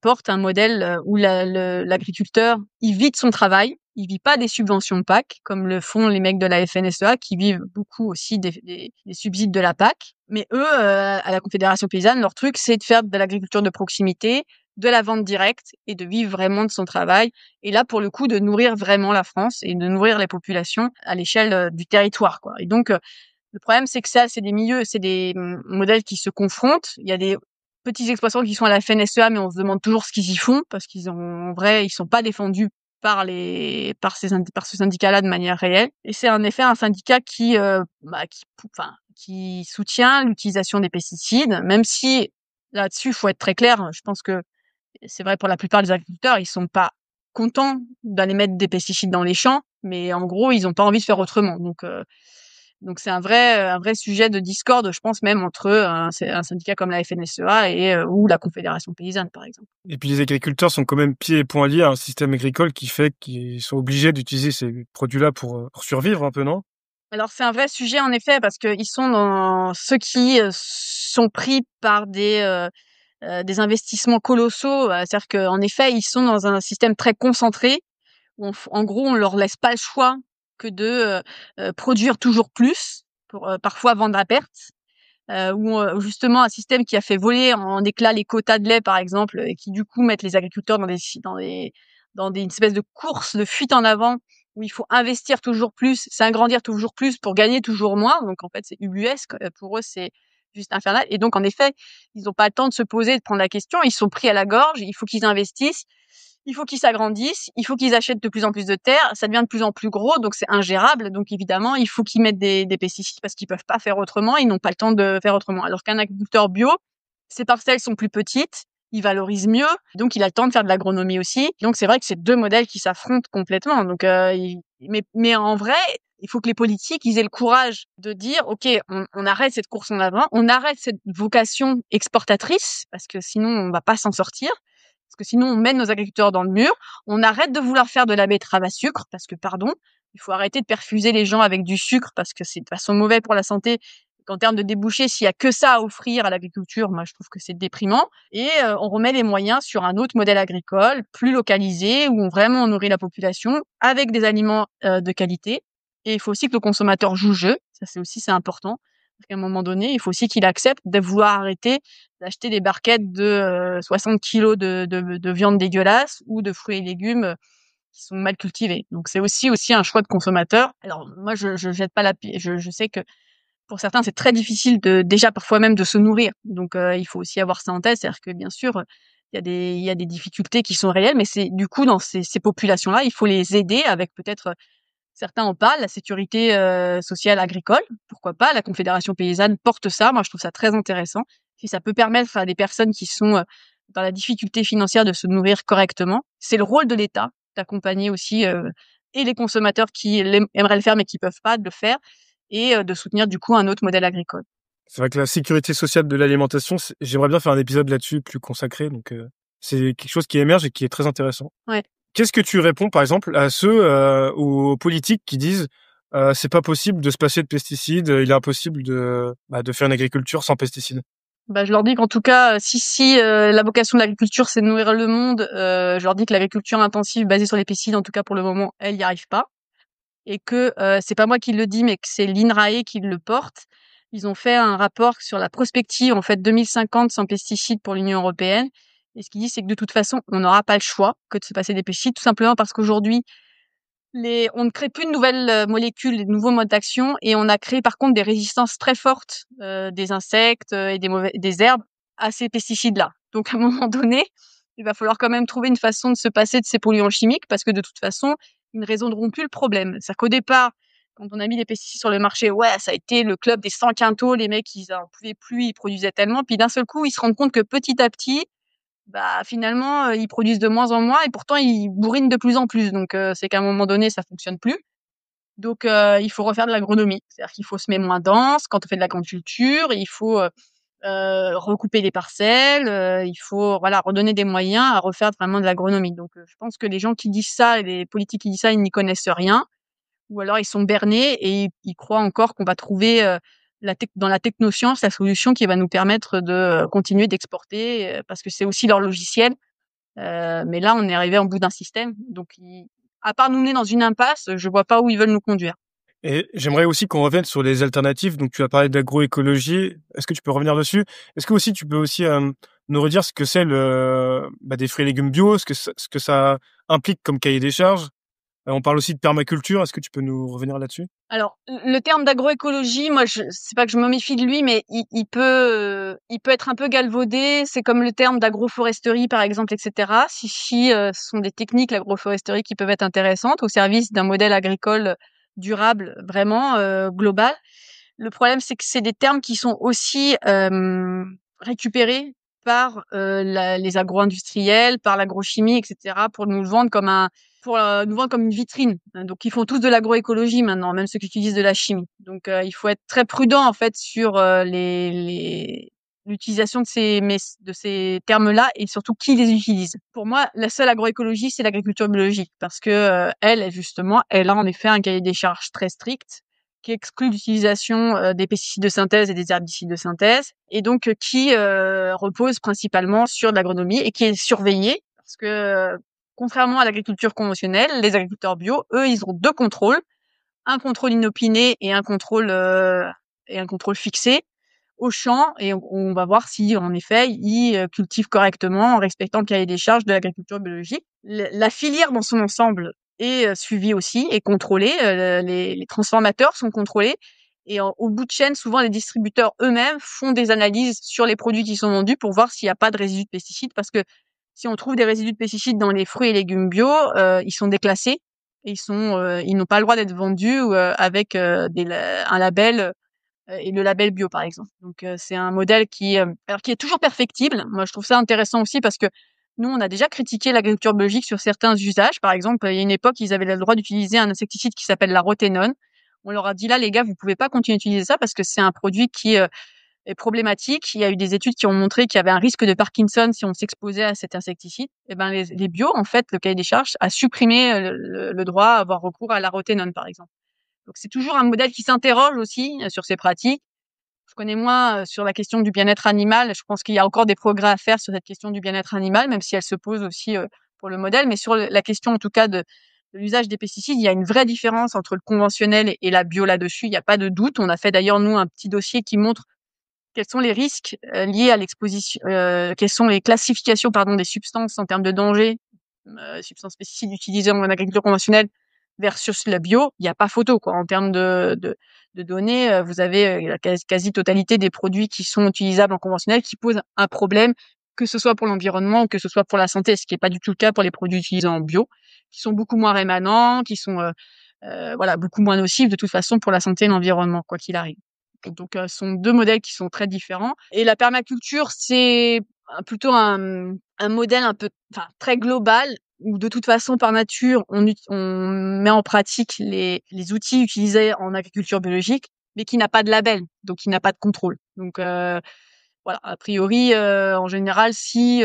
porte un modèle où l'agriculteur, il vit de son travail, il vit pas des subventions de PAC, comme le font les mecs de la FNSEA, qui vivent beaucoup aussi des subsides de la PAC. Mais eux, à la Confédération paysanne, leur truc, c'est de faire de l'agriculture de proximité, de la vente directe et de vivre vraiment de son travail. Et là, pour le coup, de nourrir vraiment la France et de nourrir les populations à l'échelle du territoire, quoi. Et donc, le problème, c'est que ça, c'est des milieux, c'est des modèles qui se confrontent. Il y a des petits exploitants qui sont à la FNSEA, mais on se demande toujours ce qu'ils y font parce qu'ils ont, en vrai, ils sont pas défendus par ce syndicat-là de manière réelle. Et c'est en effet un syndicat qui soutient l'utilisation des pesticides, même si là-dessus, il faut être très clair. Je pense que c'est vrai pour la plupart des agriculteurs, ils sont pas contents d'aller mettre des pesticides dans les champs, mais en gros, ils ont pas envie de faire autrement. Donc, Donc c'est un vrai sujet de discorde, je pense même entre un syndicat comme la FNSEA et ou la Confédération paysanne, par exemple. Et puis les agriculteurs sont quand même pieds et poings liés à un système agricole qui fait qu'ils sont obligés d'utiliser ces produits-là pour survivre un peu, non? Alors c'est un vrai sujet en effet parce qu'ils sont dans ceux qui sont pris par des investissements colossaux. C'est-à-dire qu'en effet, ils sont dans un système très concentré où en gros, on leur laisse pas le choix que de produire toujours plus pour parfois vendre à perte. Ou justement un système qui a fait voler en éclats les quotas de lait, par exemple, et qui du coup mettent les agriculteurs dans des espèces de courses, de fuite en avant, où il faut investir toujours plus, s'agrandir toujours plus pour gagner toujours moins. Donc en fait, c'est ubuesque. Pour eux, c'est juste infernal. Et donc en effet, ils n'ont pas le temps de se poser, de prendre la question. Ils sont pris à la gorge. Il faut qu'ils investissent. Il faut qu'ils s'agrandissent, il faut qu'ils achètent de plus en plus de terres, ça devient de plus en plus gros, donc c'est ingérable. Donc évidemment, il faut qu'ils mettent des pesticides parce qu'ils peuvent pas faire autrement, ils n'ont pas le temps de faire autrement. Alors qu'un agriculteur bio, ses parcelles sont plus petites, il valorise mieux, donc il a le temps de faire de l'agronomie aussi. Donc c'est vrai que c'est deux modèles qui s'affrontent complètement. Donc mais en vrai, il faut que les politiques ils aient le courage de dire OK, on arrête cette course en avant, on arrête cette vocation exportatrice parce que sinon on va pas s'en sortir. Parce que sinon, on mène nos agriculteurs dans le mur. On arrête de vouloir faire de la betterave à sucre, parce que, pardon, il faut arrêter de perfuser les gens avec du sucre, parce que c'est de façon mauvais pour la santé. En termes de débouchés, s'il y a que ça à offrir à l'agriculture, moi, je trouve que c'est déprimant. Et on remet les moyens sur un autre modèle agricole, plus localisé, où vraiment on nourrit la population avec des aliments de qualité. Et il faut aussi que le consommateur joue le jeu. Ça, c'est important. Parce qu'à un moment donné, il faut aussi qu'il accepte de vouloir arrêter d'acheter des barquettes de 60 kilos de viande dégueulasse ou de fruits et légumes qui sont mal cultivés. Donc c'est aussi un choix de consommateur. Alors moi je jette pas je sais que pour certains c'est très difficile de déjà parfois même de se nourrir. Donc il faut aussi avoir ça en tête, c'est-à-dire que bien sûr il y a des difficultés qui sont réelles, mais c'est du coup dans ces populations-là, il faut les aider avec peut-être certains en parlent, la sécurité sociale agricole, pourquoi pas, la Confédération paysanne porte ça, moi je trouve ça très intéressant. Si ça peut permettre à des personnes qui sont dans la difficulté financière de se nourrir correctement, c'est le rôle de l'État d'accompagner aussi et les consommateurs qui aimeraient le faire mais qui peuvent pas de le faire et de soutenir du coup un autre modèle agricole. C'est vrai que la sécurité sociale de l'alimentation, j'aimerais bien faire un épisode là-dessus plus consacré, donc c'est quelque chose qui émerge et qui est très intéressant. Ouais. Qu'est-ce que tu réponds, par exemple, à ceux, aux politiques qui disent, «C'est pas possible de se passer de pesticides, il est impossible de faire une agriculture sans pesticides»? Bah, je leur dis qu'en tout cas, si la vocation de l'agriculture, c'est de nourrir le monde, je leur dis que l'agriculture intensive basée sur les pesticides, en tout cas pour le moment, elle y arrive pas. Et que c'est pas moi qui le dis, mais que c'est l'INRAE qui le porte. Ils ont fait un rapport sur la prospective, en fait, 2050 sans pesticides pour l'Union européenne. Et ce qu'ils disent, c'est que de toute façon, on n'aura pas le choix que de se passer des pesticides, tout simplement parce qu'aujourd'hui, on ne crée plus de nouvelles molécules, de nouveaux modes d'action, et on a créé par contre des résistances très fortes des insectes et des herbes à ces pesticides-là. Donc à un moment donné, il va falloir quand même trouver une façon de se passer de ces polluants chimiques parce que de toute façon, ils ne résoudront plus le problème. C'est-à-dire qu'au départ, quand on a mis les pesticides sur le marché, ouais, ça a été le club des 100 quintaux, les mecs, ils en pouvaient plus, ils produisaient tellement, puis d'un seul coup, ils se rendent compte que petit à petit, bah, finalement, ils produisent de moins en moins et pourtant ils bourrinent de plus en plus. Donc c'est qu'à un moment donné, ça fonctionne plus. Donc il faut refaire de l'agronomie. C'est-à-dire qu'il faut semer moins dense quand on fait de la grande culture, il faut, recouper les parcelles, il faut, voilà, redonner des moyens à refaire vraiment de l'agronomie. Donc je pense que les gens qui disent ça et les politiques qui disent ça, ils n'y connaissent rien ou alors ils sont bernés et ils croient encore qu'on va trouver, dans la technoscience, la solution qui va nous permettre de, continuer d'exporter, parce que c'est aussi leur logiciel. Mais là, on est arrivé en bout d'un système, donc à part nous mener dans une impasse, je vois pas où ils veulent nous conduire. Et j'aimerais aussi qu'on revienne sur les alternatives. Donc, tu as parlé d'agroécologie. Est-ce que tu peux revenir dessus? Est-ce que aussi tu peux aussi nous redire ce que c'est des fruits et légumes bio, ce que ça implique comme cahier des charges? On parle aussi de permaculture. Est-ce que tu peux nous revenir là-dessus? Alors, le terme d'agroécologie, moi, c'est pas que je me méfie de lui, mais il peut être un peu galvaudé. C'est comme le terme d'agroforesterie, par exemple, etc. Ce sont des techniques, l'agroforesterie, qui peuvent être intéressantes au service d'un modèle agricole durable, vraiment global. Le problème, c'est que c'est des termes qui sont aussi récupérés par les agro-industriels, par l'agrochimie, etc., pour nous vendre comme une vitrine. Donc, ils font tous de l'agroécologie maintenant, même ceux qui utilisent de la chimie. Donc, il faut être très prudent en fait sur l'utilisation de ces termes-là et surtout qui les utilise. Pour moi, la seule agroécologie, c'est l'agriculture biologique parce que elle, justement, elle a en effet un cahier des charges très strict qui exclut l'utilisation des pesticides de synthèse et des herbicides de synthèse et donc qui repose principalement sur de l'agronomie et qui est surveillée parce que contrairement à l'agriculture conventionnelle, les agriculteurs bio, eux, ils ont deux contrôles, un contrôle inopiné et un contrôle fixé au champ et on va voir si en effet ils cultivent correctement en respectant le cahier des charges de l'agriculture biologique. La filière dans son ensemble est suivie aussi et contrôlée. Les transformateurs sont contrôlés et au bout de chaîne, souvent les distributeurs eux-mêmes font des analyses sur les produits qui sont vendus pour voir s'il n'y a pas de résidus de pesticides parce que si on trouve des résidus de pesticides dans les fruits et légumes bio, ils sont déclassés et ils n'ont pas le droit d'être vendus avec un label et le label bio par exemple. Donc c'est un modèle qui est toujours perfectible. Moi je trouve ça intéressant aussi parce que nous on a déjà critiqué l'agriculture biologique sur certains usages. Par exemple, il y a une époque, ils avaient le droit d'utiliser un insecticide qui s'appelle la roténone. On leur a dit là les gars, vous pouvez pas continuer d'utiliser ça parce que c'est un produit qui est problématique. Il y a eu des études qui ont montré qu'il y avait un risque de Parkinson si on s'exposait à cet insecticide. Et ben les bio en fait, le cahier des charges a supprimé le droit à avoir recours à la roténone par exemple. Donc c'est toujours un modèle qui s'interroge aussi sur ses pratiques. Je connais moins sur la question du bien-être animal. Je pense qu'il y a encore des progrès à faire sur cette question du bien-être animal, même si elle se pose aussi pour le modèle. Mais sur la question, en tout cas, de l'usage des pesticides, il y a une vraie différence entre le conventionnel et la bio là-dessus. Il n'y a pas de doute. On a fait d'ailleurs, nous, un petit dossier qui montre quels sont les risques liés à l'exposition, quelles sont les classifications, pardon, des substances en termes de danger, substances pesticides utilisées en agriculture conventionnelle versus la bio. Il n'y a pas photo, quoi. En termes de données, vous avez la quasi-totalité des produits qui sont utilisables en conventionnel qui posent un problème, que ce soit pour l'environnement ou que ce soit pour la santé, ce qui n'est pas du tout le cas pour les produits utilisés en bio, qui sont beaucoup moins rémanents, qui sont voilà, beaucoup moins nocifs de toute façon pour la santé et l'environnement, quoi qu'il arrive. Donc, ce sont deux modèles qui sont très différents. Et la permaculture, c'est plutôt un modèle un peu, enfin, très global où de toute façon, par nature, on met en pratique les outils utilisés en agriculture biologique, mais qui n'a pas de label, donc qui n'a pas de contrôle. Donc, voilà, a priori, en général, si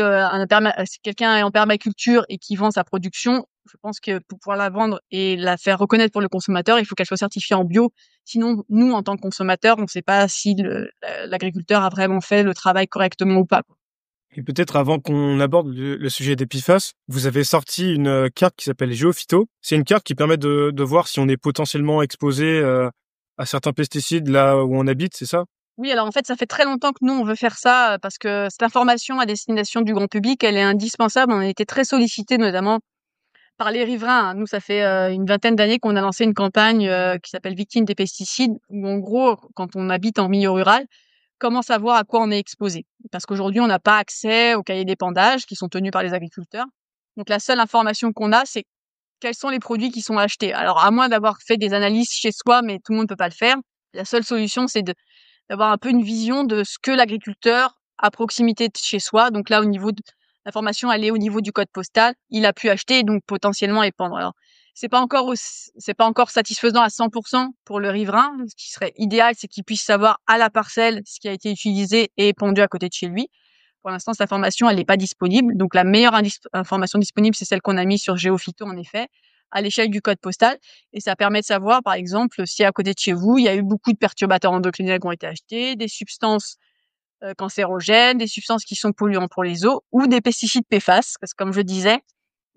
quelqu'un est en permaculture et qui vend sa production, je pense que pour pouvoir la vendre et la faire reconnaître pour le consommateur, il faut qu'elle soit certifiée en bio. Sinon, nous, en tant que consommateurs, on ne sait pas si l'agriculteur a vraiment fait le travail correctement ou pas, quoi. Et peut-être avant qu'on aborde le sujet des PFAS, vous avez sorti une carte qui s'appelle GeoPhyto. C'est une carte qui permet de voir si on est potentiellement exposé à certains pesticides là où on habite, c'est ça? Oui, alors en fait, ça fait très longtemps que nous, on veut faire ça parce que cette information à destination du grand public, elle est indispensable. On a été très sollicités, notamment par les riverains. Nous, ça fait une vingtaine d'années qu'on a lancé une campagne qui s'appelle Victimes des pesticides, où en gros, quand on habite en milieu rural, comment savoir à quoi on est exposé. Parce qu'aujourd'hui, on n'a pas accès aux cahiers d'épandage qui sont tenus par les agriculteurs. Donc la seule information qu'on a, c'est quels sont les produits qui sont achetés. Alors, à moins d'avoir fait des analyses chez soi, mais tout le monde ne peut pas le faire, la seule solution, c'est d'avoir un peu une vision de ce que l'agriculteur à proximité de chez soi. Donc là, au niveau de l'information, elle est au niveau du code postal. Il a pu acheter et donc potentiellement épandre. Alors, c'est pas encore satisfaisant à 100% pour le riverain. Ce qui serait idéal, c'est qu'il puisse savoir à la parcelle ce qui a été utilisé et épandu à côté de chez lui. Pour l'instant, cette information, elle n'est pas disponible. Donc, la meilleure information disponible, c'est celle qu'on a mise sur GeoPhyto, en effet, à l'échelle du code postal. Et ça permet de savoir, par exemple, si à côté de chez vous, il y a eu beaucoup de perturbateurs endocriniens qui ont été achetés, des substances cancérogènes, des substances qui sont polluantes pour les eaux, ou des pesticides PFAS. Parce que, comme je disais,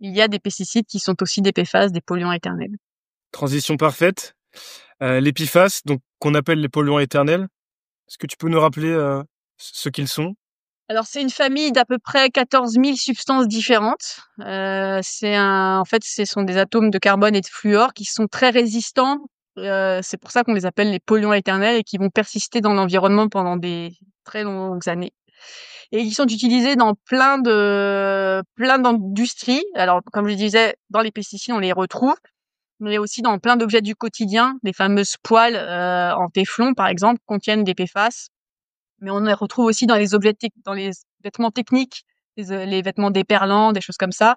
il y a des pesticides qui sont aussi des PFAS, des polluants éternels. Transition parfaite. Les PFAS, donc qu'on appelle les polluants éternels. Est-ce que tu peux nous rappeler ce qu'ils sont? Alors, c'est une famille d'à peu près 14 000 substances différentes. En fait, ce sont des atomes de carbone et de fluor qui sont très résistants. C'est pour ça qu'on les appelle les polluants éternels et qui vont persister dans l'environnement pendant des très longues années. Et ils sont utilisés dans plein d'industries. Alors, comme je disais, dans les pesticides, on les retrouve, mais aussi dans plein d'objets du quotidien. Les fameuses poêles en téflon, par exemple, contiennent des PFAS. Mais on les retrouve aussi dans les objets dans les vêtements techniques, les vêtements déperlants, des choses comme ça.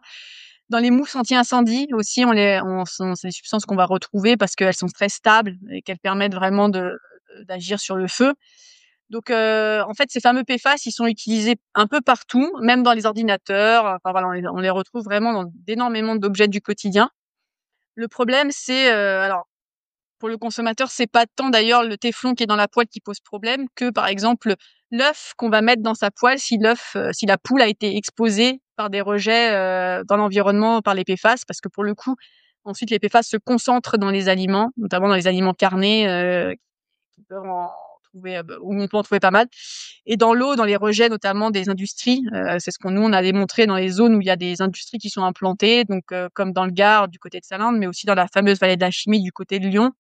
Dans les mousses anti-incendie aussi, c'est des substances qu'on va retrouver parce qu'elles sont très stables et qu'elles permettent vraiment d'agir sur le feu. Donc, en fait, ces fameux PFAS, ils sont utilisés un peu partout, même dans les ordinateurs. Enfin voilà, on les retrouve vraiment dans d'énormément d'objets du quotidien. Le problème, c'est, alors pour le consommateur, c'est pas tant d'ailleurs le téflon qui est dans la poêle qui pose problème que, par exemple, l'œuf qu'on va mettre dans sa poêle si la poule a été exposée par des rejets dans l'environnement par les PFAS, parce que pour le coup, ensuite les PFAS se concentrent dans les aliments, notamment dans les aliments carnés, qui peuvent en trouver, où on peut en trouver pas mal. Et dans l'eau, dans les rejets notamment des industries, c'est ce qu'on nous on a démontré dans les zones où il y a des industries qui sont implantées, donc comme dans le Gard du côté de Salins, mais aussi dans la fameuse vallée de la chimie du côté de Lyon,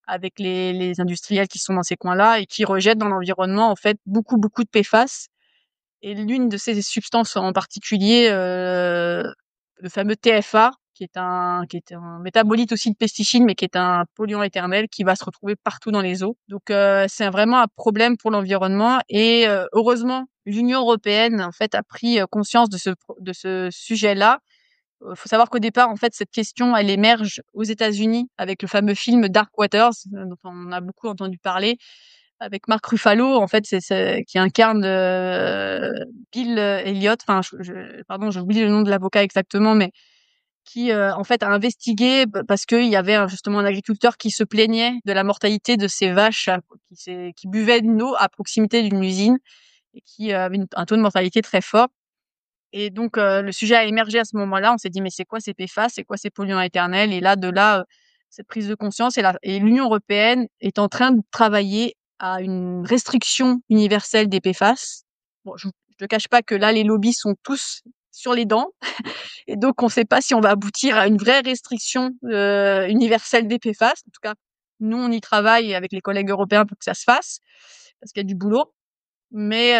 avec les industriels qui sont dans ces coins-là et qui rejettent dans l'environnement en fait beaucoup de PFAS. Et l'une de ces substances en particulier, le fameux TFA, qui est un métabolite aussi de pesticides, mais qui est un polluant éternel qui va se retrouver partout dans les eaux. Donc c'est vraiment un problème pour l'environnement et heureusement l'Union européenne en fait a pris conscience de ce sujet-là. Faut savoir qu'au départ, en fait, cette question, elle émerge aux États-Unis avec le fameux film Dark Waters, dont on a beaucoup entendu parler, avec Mark Ruffalo, en fait, qui incarne Bill Elliott. Enfin, pardon, j'ai oublié le nom de l'avocat exactement, mais qui, en fait, a investigué parce qu'il y avait justement un agriculteur qui se plaignait de la mortalité de ses vaches qui buvaient de l'eau à proximité d'une usine et qui avait un taux de mortalité très fort. Et donc, le sujet a émergé à ce moment-là. On s'est dit: «Mais c'est quoi ces PFAS? C'est quoi ces polluants éternels?» Et là, cette prise de conscience et l'Union européenne est en train de travailler à une restriction universelle des PFAS. Bon, je te cache pas que là, les lobbies sont tous sur les dents et donc on ne sait pas si on va aboutir à une vraie restriction, universelle des PFAS. En tout cas, nous, on y travaille avec les collègues européens pour que ça se fasse, parce qu'il y a du boulot. Mais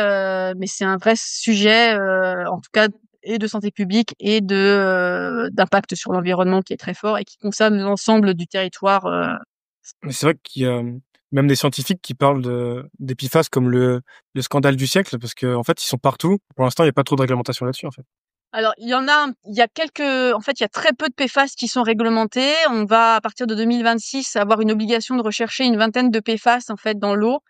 c'est un vrai sujet, en tout cas, et de santé publique et d'impact sur l'environnement qui est très fort et qui concerne l'ensemble du territoire. Mais c'est vrai qu'il y a même des scientifiques qui parlent des PFAS comme le scandale du siècle, parce qu'en fait, ils sont partout. Pour l'instant, il n'y a pas trop de réglementation là-dessus, en fait. Alors, en fait, il y a très peu de PFAS qui sont réglementés. On va, à partir de 2026, avoir une obligation de rechercher une vingtaine de PFAS, en fait, dans l'eau.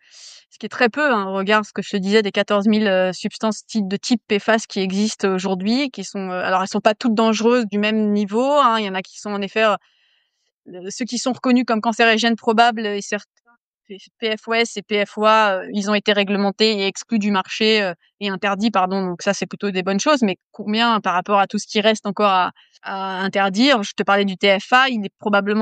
Ce qui est très peu, hein. Regarde ce que je te disais des 14 000 substances de type PFAS qui existent aujourd'hui, qui sont, alors elles sont pas toutes dangereuses du même niveau, hein. Il y en a qui sont en effet, ceux qui sont reconnus comme cancérigènes probables et certains PFOS et PFOA, ils ont été réglementés et exclus du marché, et interdits, pardon. Donc ça, c'est plutôt des bonnes choses. Mais combien par rapport à tout ce qui reste encore à interdire? Je te parlais du TFA,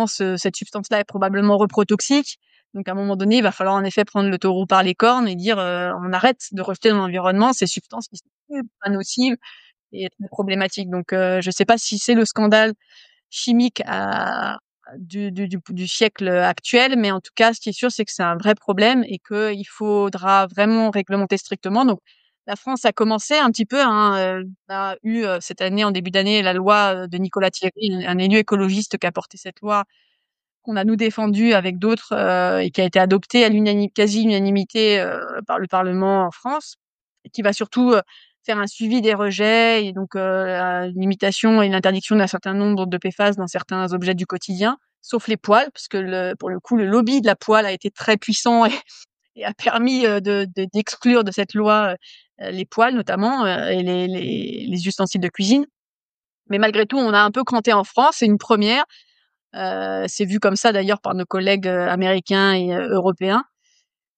cette substance-là est probablement reprotoxique. Donc à un moment donné, il va falloir en effet prendre le taureau par les cornes et dire, on arrête de rejeter dans l'environnement ces substances qui sont pas nocives et très problématiques. Donc je sais pas si c'est le scandale chimique du siècle actuel, mais en tout cas, ce qui est sûr, c'est que c'est un vrai problème et qu'il faudra vraiment réglementer strictement. Donc, la France a commencé un petit peu, hein, a eu cette année, en début d'année, la loi de Nicolas Thierry, un élu écologiste qui a porté cette loi qu'on a nous défendue avec d'autres et qui a été adoptée à quasi-unanimité par le Parlement en France, et qui va surtout faire un suivi des rejets et donc la limitation et l'interdiction d'un certain nombre de PFAS dans certains objets du quotidien, sauf les poêles, parce que pour le coup, le lobby de la poêle a été très puissant et a permis d'exclure de cette loi les poêles notamment et les ustensiles de cuisine. Mais malgré tout, on a un peu cranté en France, c'est une première. C'est vu comme ça d'ailleurs par nos collègues américains et européens.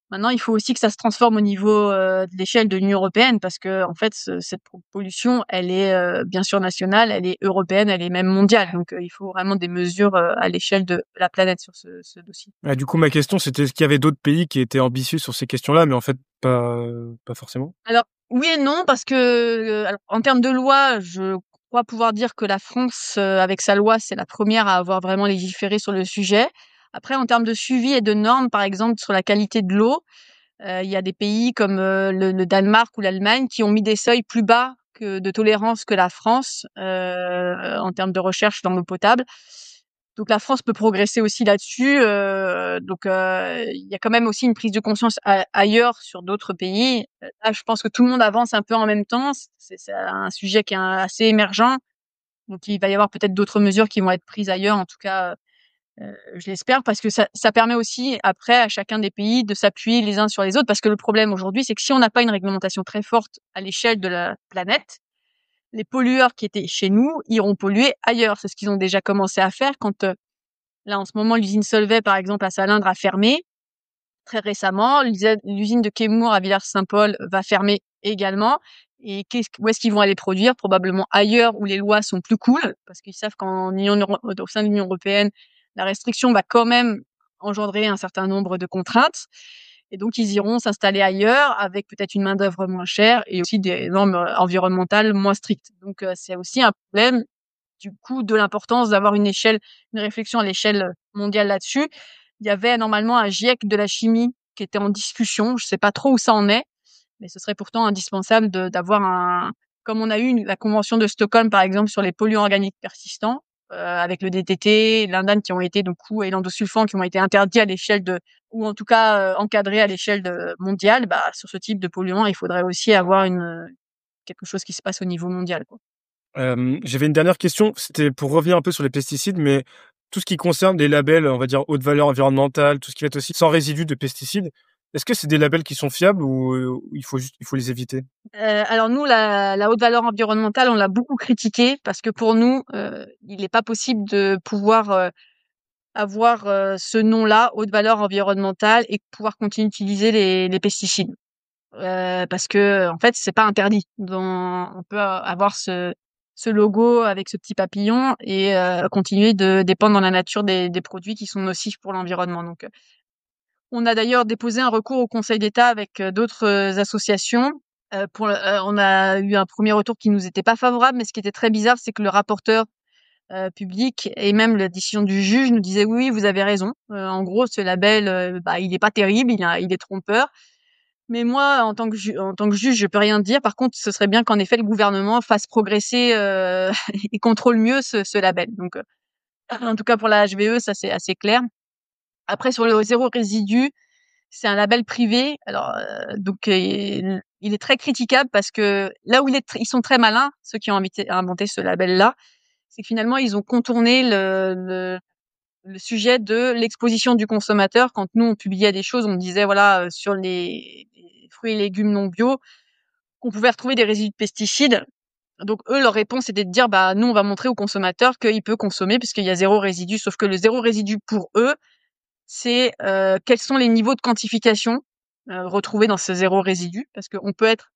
Maintenant, il faut aussi que ça se transforme au niveau de l'échelle de l'Union européenne parce que en fait, cette pollution, elle est bien sûr nationale, elle est européenne, elle est même mondiale. Donc, il faut vraiment des mesures à l'échelle de la planète sur ce dossier. Du coup, ma question, c'était est-ce qu'il y avait d'autres pays qui étaient ambitieux sur ces questions-là, mais en fait, pas forcément. Alors, oui et non, parce que alors, en termes de loi, je crois pouvoir dire que la France, avec sa loi, c'est la première à avoir vraiment légiféré sur le sujet. Après, en termes de suivi et de normes, par exemple, sur la qualité de l'eau, il y a des pays comme le Danemark ou l'Allemagne qui ont mis des seuils plus bas de tolérance que la France en termes de recherche dans l'eau potable. Donc la France peut progresser aussi là-dessus. Donc il y a quand même aussi une prise de conscience ailleurs sur d'autres pays. Là, je pense que tout le monde avance un peu en même temps. C'est un sujet qui est assez émergent. Donc il va y avoir peut-être d'autres mesures qui vont être prises ailleurs, en tout cas, je l'espère, parce que ça permet aussi après à chacun des pays de s'appuyer les uns sur les autres. Parce que le problème aujourd'hui, c'est que si on n'a pas une réglementation très forte à l'échelle de la planète, les pollueurs qui étaient chez nous iront polluer ailleurs. C'est ce qu'ils ont déjà commencé à faire quand, là en ce moment, l'usine Solvay, par exemple, à Salindre a fermé très récemment. L'usine de Chemours à Villars-Saint-Paul va fermer également. Et où est-ce qu'ils vont aller produire? Probablement ailleurs où les lois sont plus cool, parce qu'ils savent au sein de l'Union européenne, la restriction va quand même engendrer un certain nombre de contraintes. Et donc, ils iront s'installer ailleurs avec peut-être une main-d'œuvre moins chère et aussi des normes environnementales moins strictes. Donc, c'est aussi un problème, du coup, de l'importance d'avoir une réflexion à l'échelle mondiale là-dessus. Il y avait normalement un GIEC de la chimie qui était en discussion. Je sais pas trop où ça en est, mais ce serait pourtant indispensable d'avoir comme on a eu la convention de Stockholm, par exemple, sur les polluants organiques persistants, avec le DDT, l'indane qui ont été, du coup, et l'endosulfan qui ont été interdits à l'échelle ou en tout cas, encadrés à l'échelle mondiale. Bah, sur ce type de polluants, il faudrait aussi avoir quelque chose qui se passe au niveau mondial, quoi. J'avais une dernière question, c'était pour revenir un peu sur les pesticides, mais tout ce qui concerne les labels, on va dire haute valeur environnementale, tout ce qui va être aussi sans résidus de pesticides, est-ce que c'est des labels qui sont fiables ou il faut les éviter? Alors nous, la haute valeur environnementale, on l'a beaucoup critiquée parce que pour nous, il n'est pas possible de pouvoir, avoir, ce nom-là, haute valeur environnementale, et pouvoir continuer d'utiliser les pesticides. Parce que en fait, c'est pas interdit. On peut avoir ce logo avec ce petit papillon et continuer de dépendre dans la nature des produits qui sont nocifs pour l'environnement. Donc, on a d'ailleurs déposé un recours au Conseil d'État avec d'autres associations. On a eu un premier retour qui nous était pas favorable, mais ce qui était très bizarre, c'est que le rapporteur public et même la décision du juge nous disait: «Oui, vous avez raison. En gros, ce label, bah, il est pas terrible, il est trompeur. Mais moi, en tant que juge, je peux rien dire. Par contre, ce serait bien qu'en effet le gouvernement fasse progresser, et contrôle mieux ce label». Donc, en tout cas pour la HVE, ça c'est assez clair. Après sur le zéro résidu, c'est un label privé. Alors, donc, il est très critiquable parce que là où ils sont très malins, ceux qui ont inventé ce label-là, c'est que finalement ils ont contourné le sujet de l'exposition du consommateur. Quand nous on publiait des choses, on disait voilà, sur les fruits et légumes non bio, qu'on pouvait retrouver des résidus de pesticides. Donc eux, leur réponse c'était de dire bah nous on va montrer au consommateur qu'il peut consommer puisqu'il y a zéro résidu. Sauf que le zéro résidu pour eux, c'est quels sont les niveaux de quantification retrouvés dans ce zéro résidu, parce qu'on peut être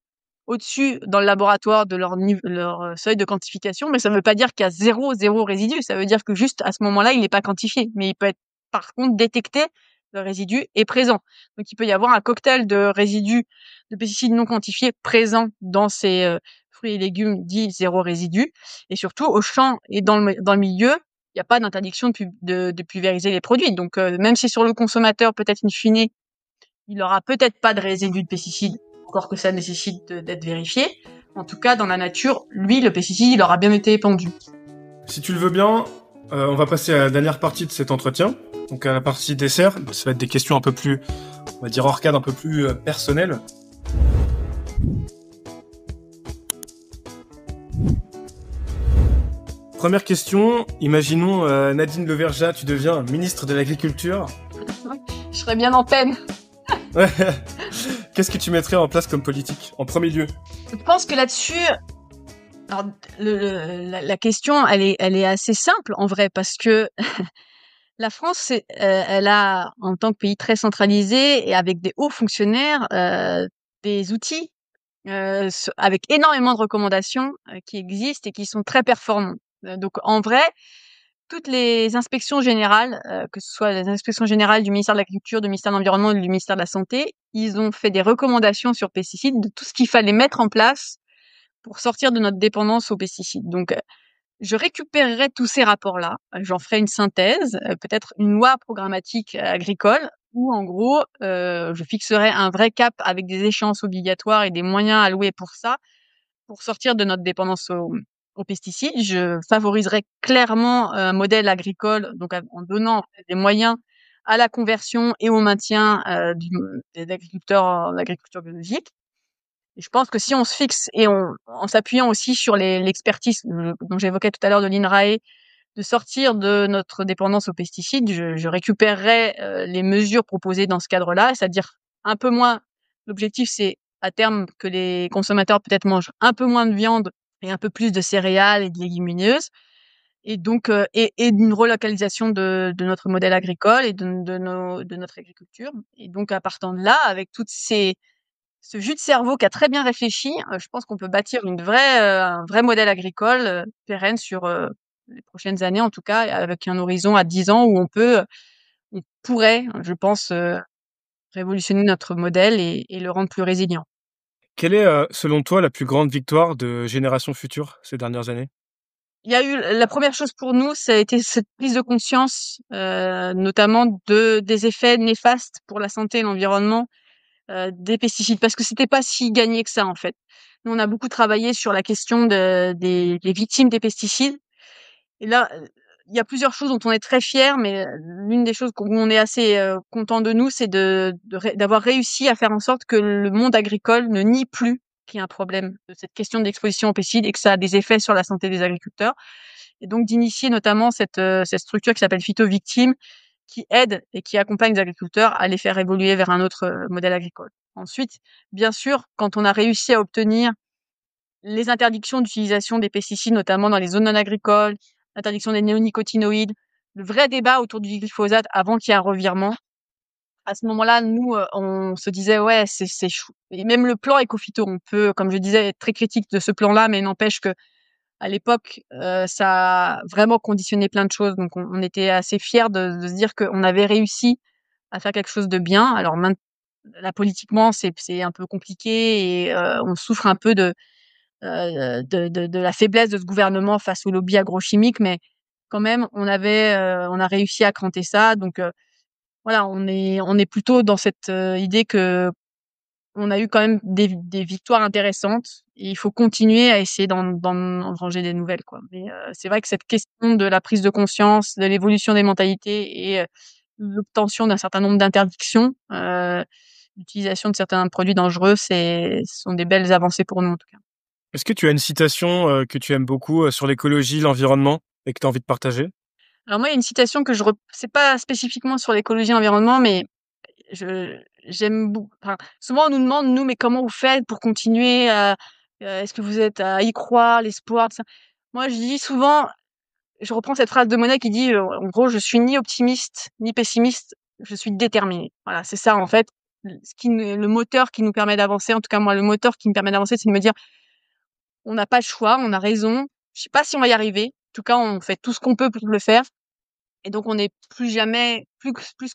au-dessus dans le laboratoire de leur seuil de quantification, mais ça ne veut pas dire qu'il y a zéro résidu. Ça veut dire que juste à ce moment-là, il n'est pas quantifié, mais il peut être par contre détecté, le résidu est présent. Donc il peut y avoir un cocktail de résidus de pesticides non quantifiés présents dans ces fruits et légumes dits zéro résidu. Et surtout au champ et dans le milieu, il n'y a pas d'interdiction de pulvériser les produits. Donc même si sur le consommateur, peut-être in fine, il aura peut-être pas de résidus de pesticides, encore que ça nécessite d'être vérifié. En tout cas, dans la nature, lui, le pesticide, il aura bien été épandu. Si tu le veux bien, on va passer à la dernière partie de cet entretien, donc à la partie dessert. Ça va être des questions un peu plus, on va dire hors cadre, un peu plus personnelles. Première question, imaginons Nadine Leverja, tu deviens ministre de l'Agriculture. Je serais bien en peine. Qu'est-ce que tu mettrais en place comme politique, en premier lieu? Je pense que là-dessus, alors, la question, elle est assez simple en vrai, parce que la France, elle a, en tant que pays très centralisé et avec des hauts fonctionnaires, des outils avec énormément de recommandations qui existent et qui sont très performants. Donc en vrai, toutes les inspections générales, que ce soit les inspections générales du ministère de l'Agriculture, du ministère de l'Environnement et du ministère de la Santé, ils ont fait des recommandations sur pesticides, de tout ce qu'il fallait mettre en place pour sortir de notre dépendance aux pesticides. Donc, je récupérerai tous ces rapports-là, j'en ferai une synthèse, peut-être une loi programmatique agricole où en gros, je fixerai un vrai cap avec des échéances obligatoires et des moyens alloués pour ça, pour sortir de notre dépendance aux pesticides. Je favoriserai clairement un modèle agricole, donc en donnant en fait, des moyens à la conversion et au maintien des agriculteurs, l'agriculture biologique. Et je pense que si on se fixe et en s'appuyant aussi sur l'expertise dont j'évoquais tout à l'heure de l'INRAE, de sortir de notre dépendance aux pesticides, je récupérerais les mesures proposées dans ce cadre-là, c'est-à-dire un peu moins. L'objectif, c'est à terme que les consommateurs peut-être mangent un peu moins de viande et un peu plus de céréales et de légumineuses, et donc et d'une relocalisation de notre modèle agricole et de notre agriculture. Et donc à partant de là, avec toutes ces ce jus de cerveau qui a très bien réfléchi, je pense qu'on peut bâtir un vrai modèle agricole pérenne sur les prochaines années, en tout cas, avec un horizon à 10 ans où on pourrait, je pense, révolutionner notre modèle et le rendre plus résilient. Quelle est, selon toi, la plus grande victoire de Génération Future ces dernières années? Il y a eu la première chose pour nous, ça a été cette prise de conscience, notamment des effets néfastes pour la santé et l'environnement des pesticides, parce que c'était pas si gagné que ça, en fait. Nous, on a beaucoup travaillé sur la question des victimes des pesticides. Et là, il y a plusieurs choses dont on est très fiers, mais l'une des choses où on est assez content de nous, c'est d'avoir réussi à faire en sorte que le monde agricole ne nie plus qu'il y a un problème de cette question d'exposition aux pesticides et que ça a des effets sur la santé des agriculteurs. Et donc d'initier notamment cette structure qui s'appelle Phytovictime, qui aide et qui accompagne les agriculteurs à les faire évoluer vers un autre modèle agricole. Ensuite, bien sûr, quand on a réussi à obtenir les interdictions d'utilisation des pesticides, notamment dans les zones non agricoles, l'interdiction des néonicotinoïdes, le vrai débat autour du glyphosate avant qu'il y ait un revirement. À ce moment-là, nous, on se disait ouais, c'est chou. Et même le plan Ecophyto, on peut, comme je disais, être très critique de ce plan-là, mais n'empêche que à l'époque, ça a vraiment conditionné plein de choses. Donc, on était assez fiers de se dire qu'on avait réussi à faire quelque chose de bien. Alors, là, politiquement, c'est un peu compliqué et on souffre un peu de la faiblesse de ce gouvernement face au lobby agrochimique, mais quand même, on a réussi à cranter ça. Donc, voilà, on est plutôt dans cette idée que on a eu quand même des victoires intéressantes et il faut continuer à essayer d'en engranger des nouvelles, quoi. Mais c'est vrai que cette question de la prise de conscience, de l'évolution des mentalités et l'obtention d'un certain nombre d'interdictions, l'utilisation de certains produits dangereux, ce sont des belles avancées pour nous, en tout cas. Est-ce que tu as une citation, que tu aimes beaucoup, sur l'écologie, l'environnement et que tu as envie de partager? Alors moi, il y a une citation que c'est pas spécifiquement sur l'écologie et l'environnement, mais j'aime beaucoup. Enfin, souvent on nous demande, nous, mais comment vous faites pour continuer est-ce que vous êtes à y croire, l'espoir, tout ça. Moi, je dis souvent, je reprends cette phrase de Monet qui dit, en gros, je suis ni optimiste ni pessimiste, je suis déterminé. Voilà, c'est ça en fait. Le moteur qui nous permet d'avancer, en tout cas moi, le moteur qui me permet d'avancer, c'est de me dire, on n'a pas le choix, on a raison. Je sais pas si on va y arriver. En tout cas, on fait tout ce qu'on peut pour le faire. Et donc, on est plus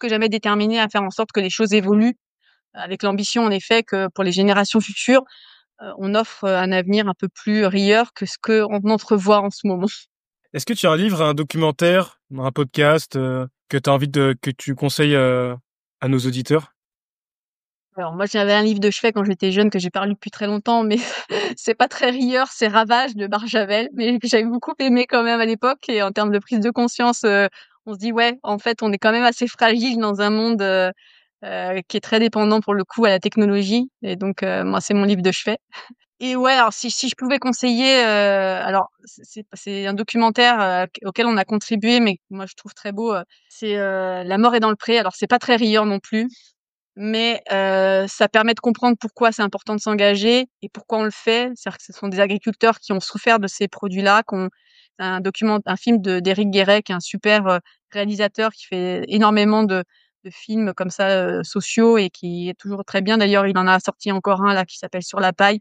que jamais déterminé à faire en sorte que les choses évoluent, avec l'ambition, en effet, que pour les générations futures, on offre un avenir un peu plus rieur que ce qu'on entrevoit en ce moment. Est-ce que tu as un livre, un documentaire, un podcast, que tu as envie que tu conseilles, à nos auditeurs? Alors moi, j'avais un livre de chevet quand j'étais jeune que j'ai pas lu depuis très longtemps, mais c'est pas très rieur, c'est Ravage de Barjavel, mais que j'avais beaucoup aimé quand même à l'époque. Et en termes de prise de conscience, on se dit ouais, en fait, on est quand même assez fragile dans un monde qui est très dépendant pour le coup à la technologie. Et donc moi, c'est mon livre de chevet. Et ouais, alors si je pouvais conseiller, alors c'est un documentaire auquel on a contribué, mais que moi je trouve très beau. C'est La mort est dans le pré. Alors c'est pas très rieur non plus, mais ça permet de comprendre pourquoi c'est important de s'engager et pourquoi on le fait. C'est-à-dire que ce sont des agriculteurs qui ont souffert de ces produits-là, un film d'Éric Guéret, qui est un super réalisateur qui fait énormément de films comme ça sociaux et qui est toujours très bien. D'ailleurs, il en a sorti encore un là qui s'appelle Sur la paille,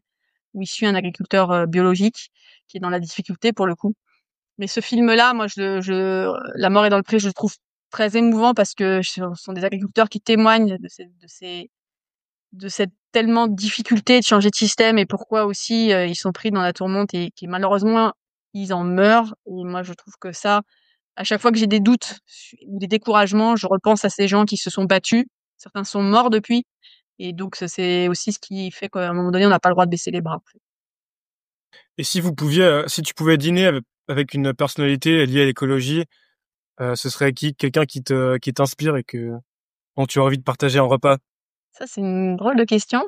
où il suit un agriculteur biologique qui est dans la difficulté pour le coup. Mais ce film-là, moi, La mort est dans le pré, je le trouve très émouvant parce que ce sont des agriculteurs qui témoignent de cette tellement difficulté de changer de système et pourquoi aussi ils sont pris dans la tourmente et qui malheureusement ils en meurent. Et moi, je trouve que ça, à chaque fois que j'ai des doutes ou des découragements, je repense à ces gens qui se sont battus. Certains sont morts depuis. Et donc, c'est aussi ce qui fait qu'à un moment donné, on n'a pas le droit de baisser les bras. Et si vous pouviez, si tu pouvais dîner avec une personnalité liée à l'écologie, ce serait qui? Quelqu'un qui t'inspire et dont tu as envie de partager un repas? Ça, c'est une drôle de question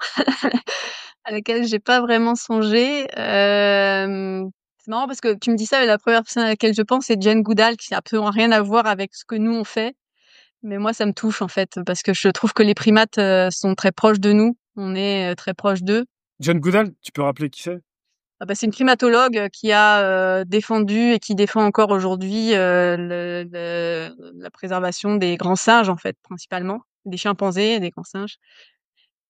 à laquelle j'ai pas vraiment songé. C'est marrant parce que tu me dis ça, mais la première personne à laquelle je pense, c'est Jane Goodall, qui n'a absolument rien à voir avec ce que nous on fait. Mais moi, ça me touche en fait, parce que je trouve que les primates sont très proches de nous. On est très proches d'eux. John Goodall, tu peux rappeler qui c'est? Ah bah, c'est une primatologue qui a défendu et qui défend encore aujourd'hui la préservation des grands singes en fait, principalement, des chimpanzés et des grands singes.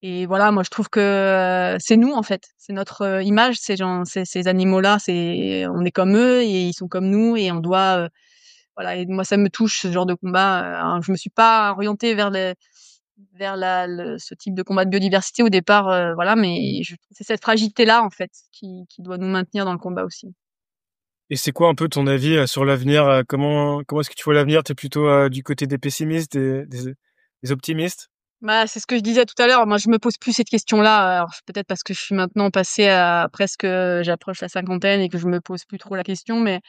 Et voilà, moi je trouve que c'est nous en fait, c'est notre image, ces animaux-là, on est comme eux et ils sont comme nous et on doit voilà. Et moi ça me touche ce genre de combat. Alors, je me suis pas orientée vers ce type de combat de biodiversité au départ, voilà, mais c'est cette fragilité-là en fait qui doit nous maintenir dans le combat aussi. Et c'est quoi un peu ton avis sur l'avenir? Comment est-ce que tu vois l'avenir? T'es plutôt du côté des pessimistes, des optimistes? Bah, c'est ce que je disais tout à l'heure. Moi, je me pose plus cette question-là. Alors, peut-être parce que je suis maintenant passée à presque, j'approche la cinquantaine et que je me pose plus trop la question, mais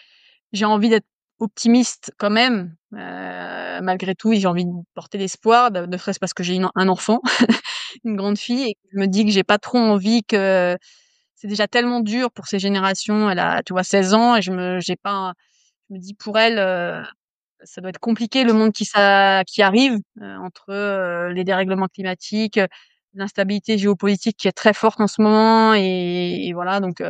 j'ai envie d'être optimiste quand même, malgré tout, et j'ai envie de porter l'espoir, ne serait-ce parce que j'ai un enfant, une grande fille, et que je me dis que j'ai pas trop envie que c'est déjà tellement dur pour ces générations. Elle a, tu vois, 16 ans, et j'ai pas, je me dis pour elle, ça doit être compliqué le monde qui arrive, entre les dérèglements climatiques, l'instabilité géopolitique qui est très forte en ce moment, et voilà. Donc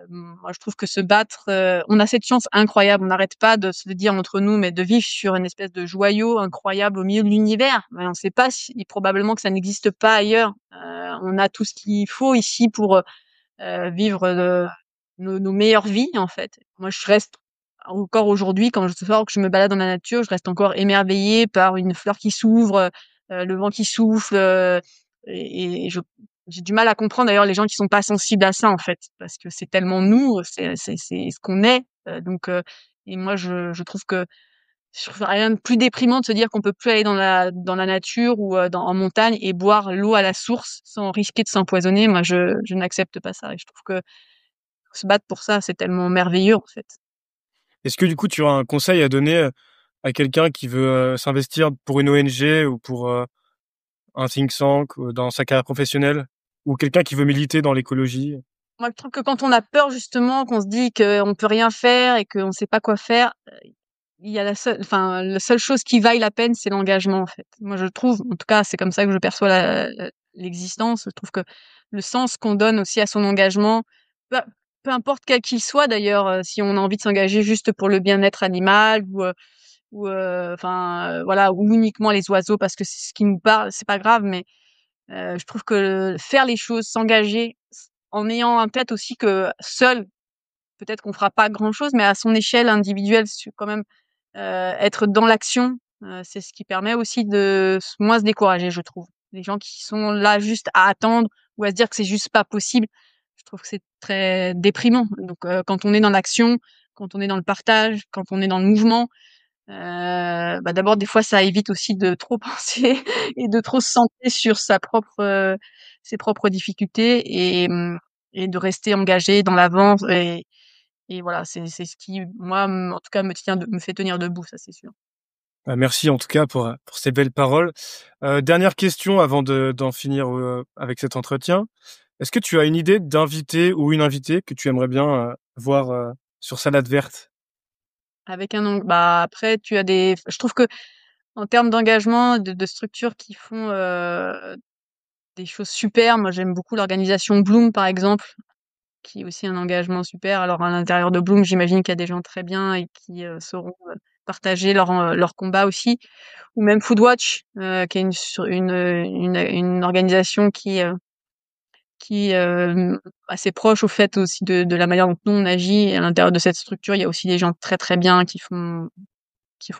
moi je trouve que se battre, on a cette chance incroyable, on n'arrête pas de se le dire entre nous, mais de vivre sur une espèce de joyau incroyable au milieu de l'univers. Mais on ne sait pas si, probablement que ça n'existe pas ailleurs. On a tout ce qu'il faut ici pour vivre nos meilleures vies en fait. Moi, je reste encore aujourd'hui, quand je sors, que je me balade dans la nature, je reste encore émerveillée par une fleur qui s'ouvre, le vent qui souffle, et j'ai du mal à comprendre d'ailleurs les gens qui sont pas sensibles à ça en fait, parce que c'est tellement nous, c'est ce qu'on est. Et moi, je trouve que je trouve rien de plus déprimant de se dire qu'on peut plus aller dans la nature ou en montagne et boire l'eau à la source sans risquer de s'empoisonner. Moi, je n'accepte pas ça, et je trouve que se battre pour ça, c'est tellement merveilleux en fait. Est-ce que du coup, tu auras un conseil à donner à quelqu'un qui veut s'investir pour une ONG ou pour un think tank dans sa carrière professionnelle ou quelqu'un qui veut militer dans l'écologie? Moi, je trouve que quand on a peur justement, qu'on se dit qu'on peut rien faire et qu'on sait pas quoi faire, il y a la seule chose qui vaille la peine, c'est l'engagement en fait. Moi, je trouve, en tout cas, c'est comme ça que je perçois l'existence. Je trouve que le sens qu'on donne aussi à son engagement, peu, peu importe quel qu'il soit d'ailleurs, si on a envie de s'engager juste pour le bien-être animal voilà, ou uniquement les oiseaux parce que c'est ce qui nous parle, c'est pas grave, mais je trouve que faire les choses, s'engager, en ayant en tête aussi que seul, peut-être qu'on fera pas grand-chose, mais à son échelle individuelle, quand même, être dans l'action, c'est ce qui permet aussi de moins se décourager, je trouve. Les gens qui sont là juste à attendre ou à se dire que c'est juste pas possible, je trouve que c'est très déprimant. Donc, quand on est dans l'action, quand on est dans le partage, quand on est dans le mouvement, bah, d'abord, des fois, ça évite aussi de trop penser et de trop se centrer sur ses propres difficultés, et de rester engagé dans l'avance, et voilà, c'est ce qui, moi, en tout cas, me fait tenir debout, ça, c'est sûr. Merci en tout cas pour ces belles paroles. Dernière question avant d'en finir avec cet entretien. Est-ce que tu as une idée d'invité ou une invitée que tu aimerais bien voir sur Salade Verte? Avec un angle, bah, après, je trouve que en termes d'engagement, de structures qui font des choses super, moi, j'aime beaucoup l'organisation Bloom, par exemple, qui est aussi un engagement super. Alors à l'intérieur de Bloom, j'imagine qu'il y a des gens très bien et qui sauront partager leur combat aussi. Ou même Foodwatch, qui est une organisation qui est assez proche au fait aussi de la manière dont nous on agit. Et à l'intérieur de cette structure, il y a aussi des gens très très bien qui font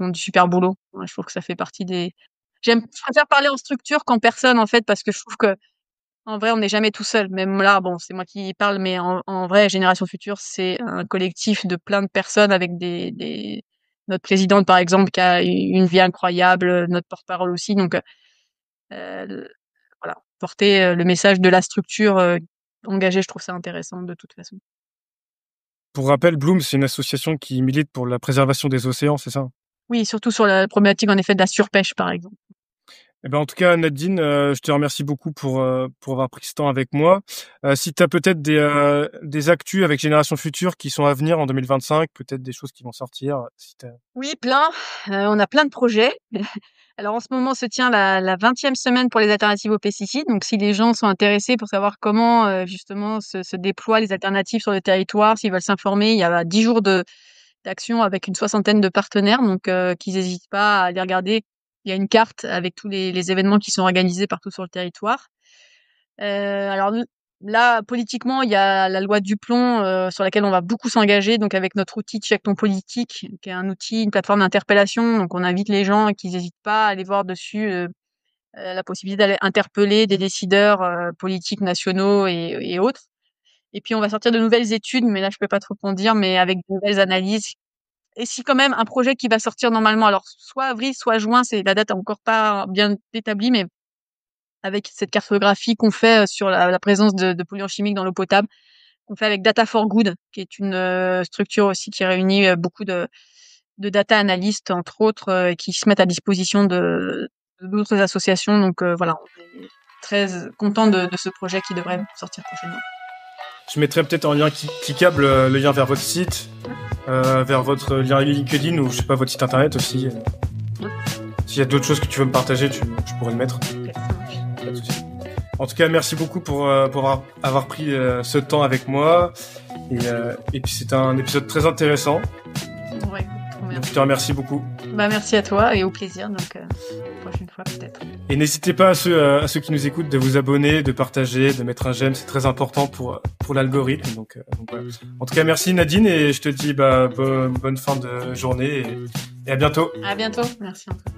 du super boulot. Ouais, je trouve que ça fait partie des. Je préfère parler en structure qu'en personne en fait, parce que je trouve que en vrai, on n'est jamais tout seul. Même là, bon, c'est moi qui parle, mais en vrai, Génération Future, c'est un collectif de plein de personnes avec notre présidente, par exemple, qui a eu une vie incroyable, notre porte-parole aussi. Donc, euh, voilà, porter le message de la structure engagée, je trouve ça intéressant de toute façon. Pour rappel, Bloom, c'est une association qui milite pour la préservation des océans, c'est ça? Oui, surtout sur la problématique, en effet, de la surpêche, par exemple. Eh ben, en tout cas, Nadine, je te remercie beaucoup pour avoir pris ce temps avec moi. Si tu as peut-être des actus avec Génération Future qui sont à venir en 2025, peut-être des choses qui vont sortir. Oui, plein. On a plein de projets. Alors en ce moment se tient la 20e semaine pour les alternatives aux pesticides. Donc si les gens sont intéressés pour savoir comment justement se déploient les alternatives sur le territoire, s'ils veulent s'informer, il y a 10 jours d'action avec une 60aine de partenaires. Donc qu'ils n'hésitent pas à aller regarder. Il y a une carte avec tous les événements qui sont organisés partout sur le territoire. Alors là, politiquement, il y a la loi Duplon sur laquelle on va beaucoup s'engager, donc avec notre outil Check ton politique, qui est un outil, une plateforme d'interpellation. Donc on invite les gens qui n'hésitent pas à aller voir dessus la possibilité d'aller interpeller des décideurs politiques nationaux et autres. Et puis on va sortir de nouvelles études, mais là je peux pas trop en dire, mais avec de nouvelles analyses. Et si quand même un projet qui va sortir normalement, alors soit avril, soit juin, c'est la date encore pas bien établie, mais avec cette cartographie qu'on fait sur la présence de polluants chimiques dans l'eau potable, qu'on fait avec Data for Good, qui est une structure aussi qui réunit beaucoup de data analystes, entre autres, qui se mettent à disposition de d'autres associations. Donc voilà, on est très content de ce projet qui devrait sortir prochainement. Je mettrai peut-être en lien cliquable le lien vers votre site, vers votre lien LinkedIn ou je sais pas, votre site internet aussi. S'il y a d'autres choses que tu veux me partager, je pourrais le mettre. Okay, ça marche. Pas de souci. En tout cas, merci beaucoup pour avoir pris ce temps avec moi. Et puis c'était un épisode très intéressant. Ouais, donc, je te remercie beaucoup. Bah merci à toi et au plaisir. Donc prochaine fois peut-être. Et n'hésitez pas à ceux qui nous écoutent de vous abonner, de partager, de mettre un j'aime, c'est très important pour l'algorithme. Donc voilà. En tout cas, merci Nadine et je te dis bonne fin de journée et à bientôt. À bientôt. Merci Antoine.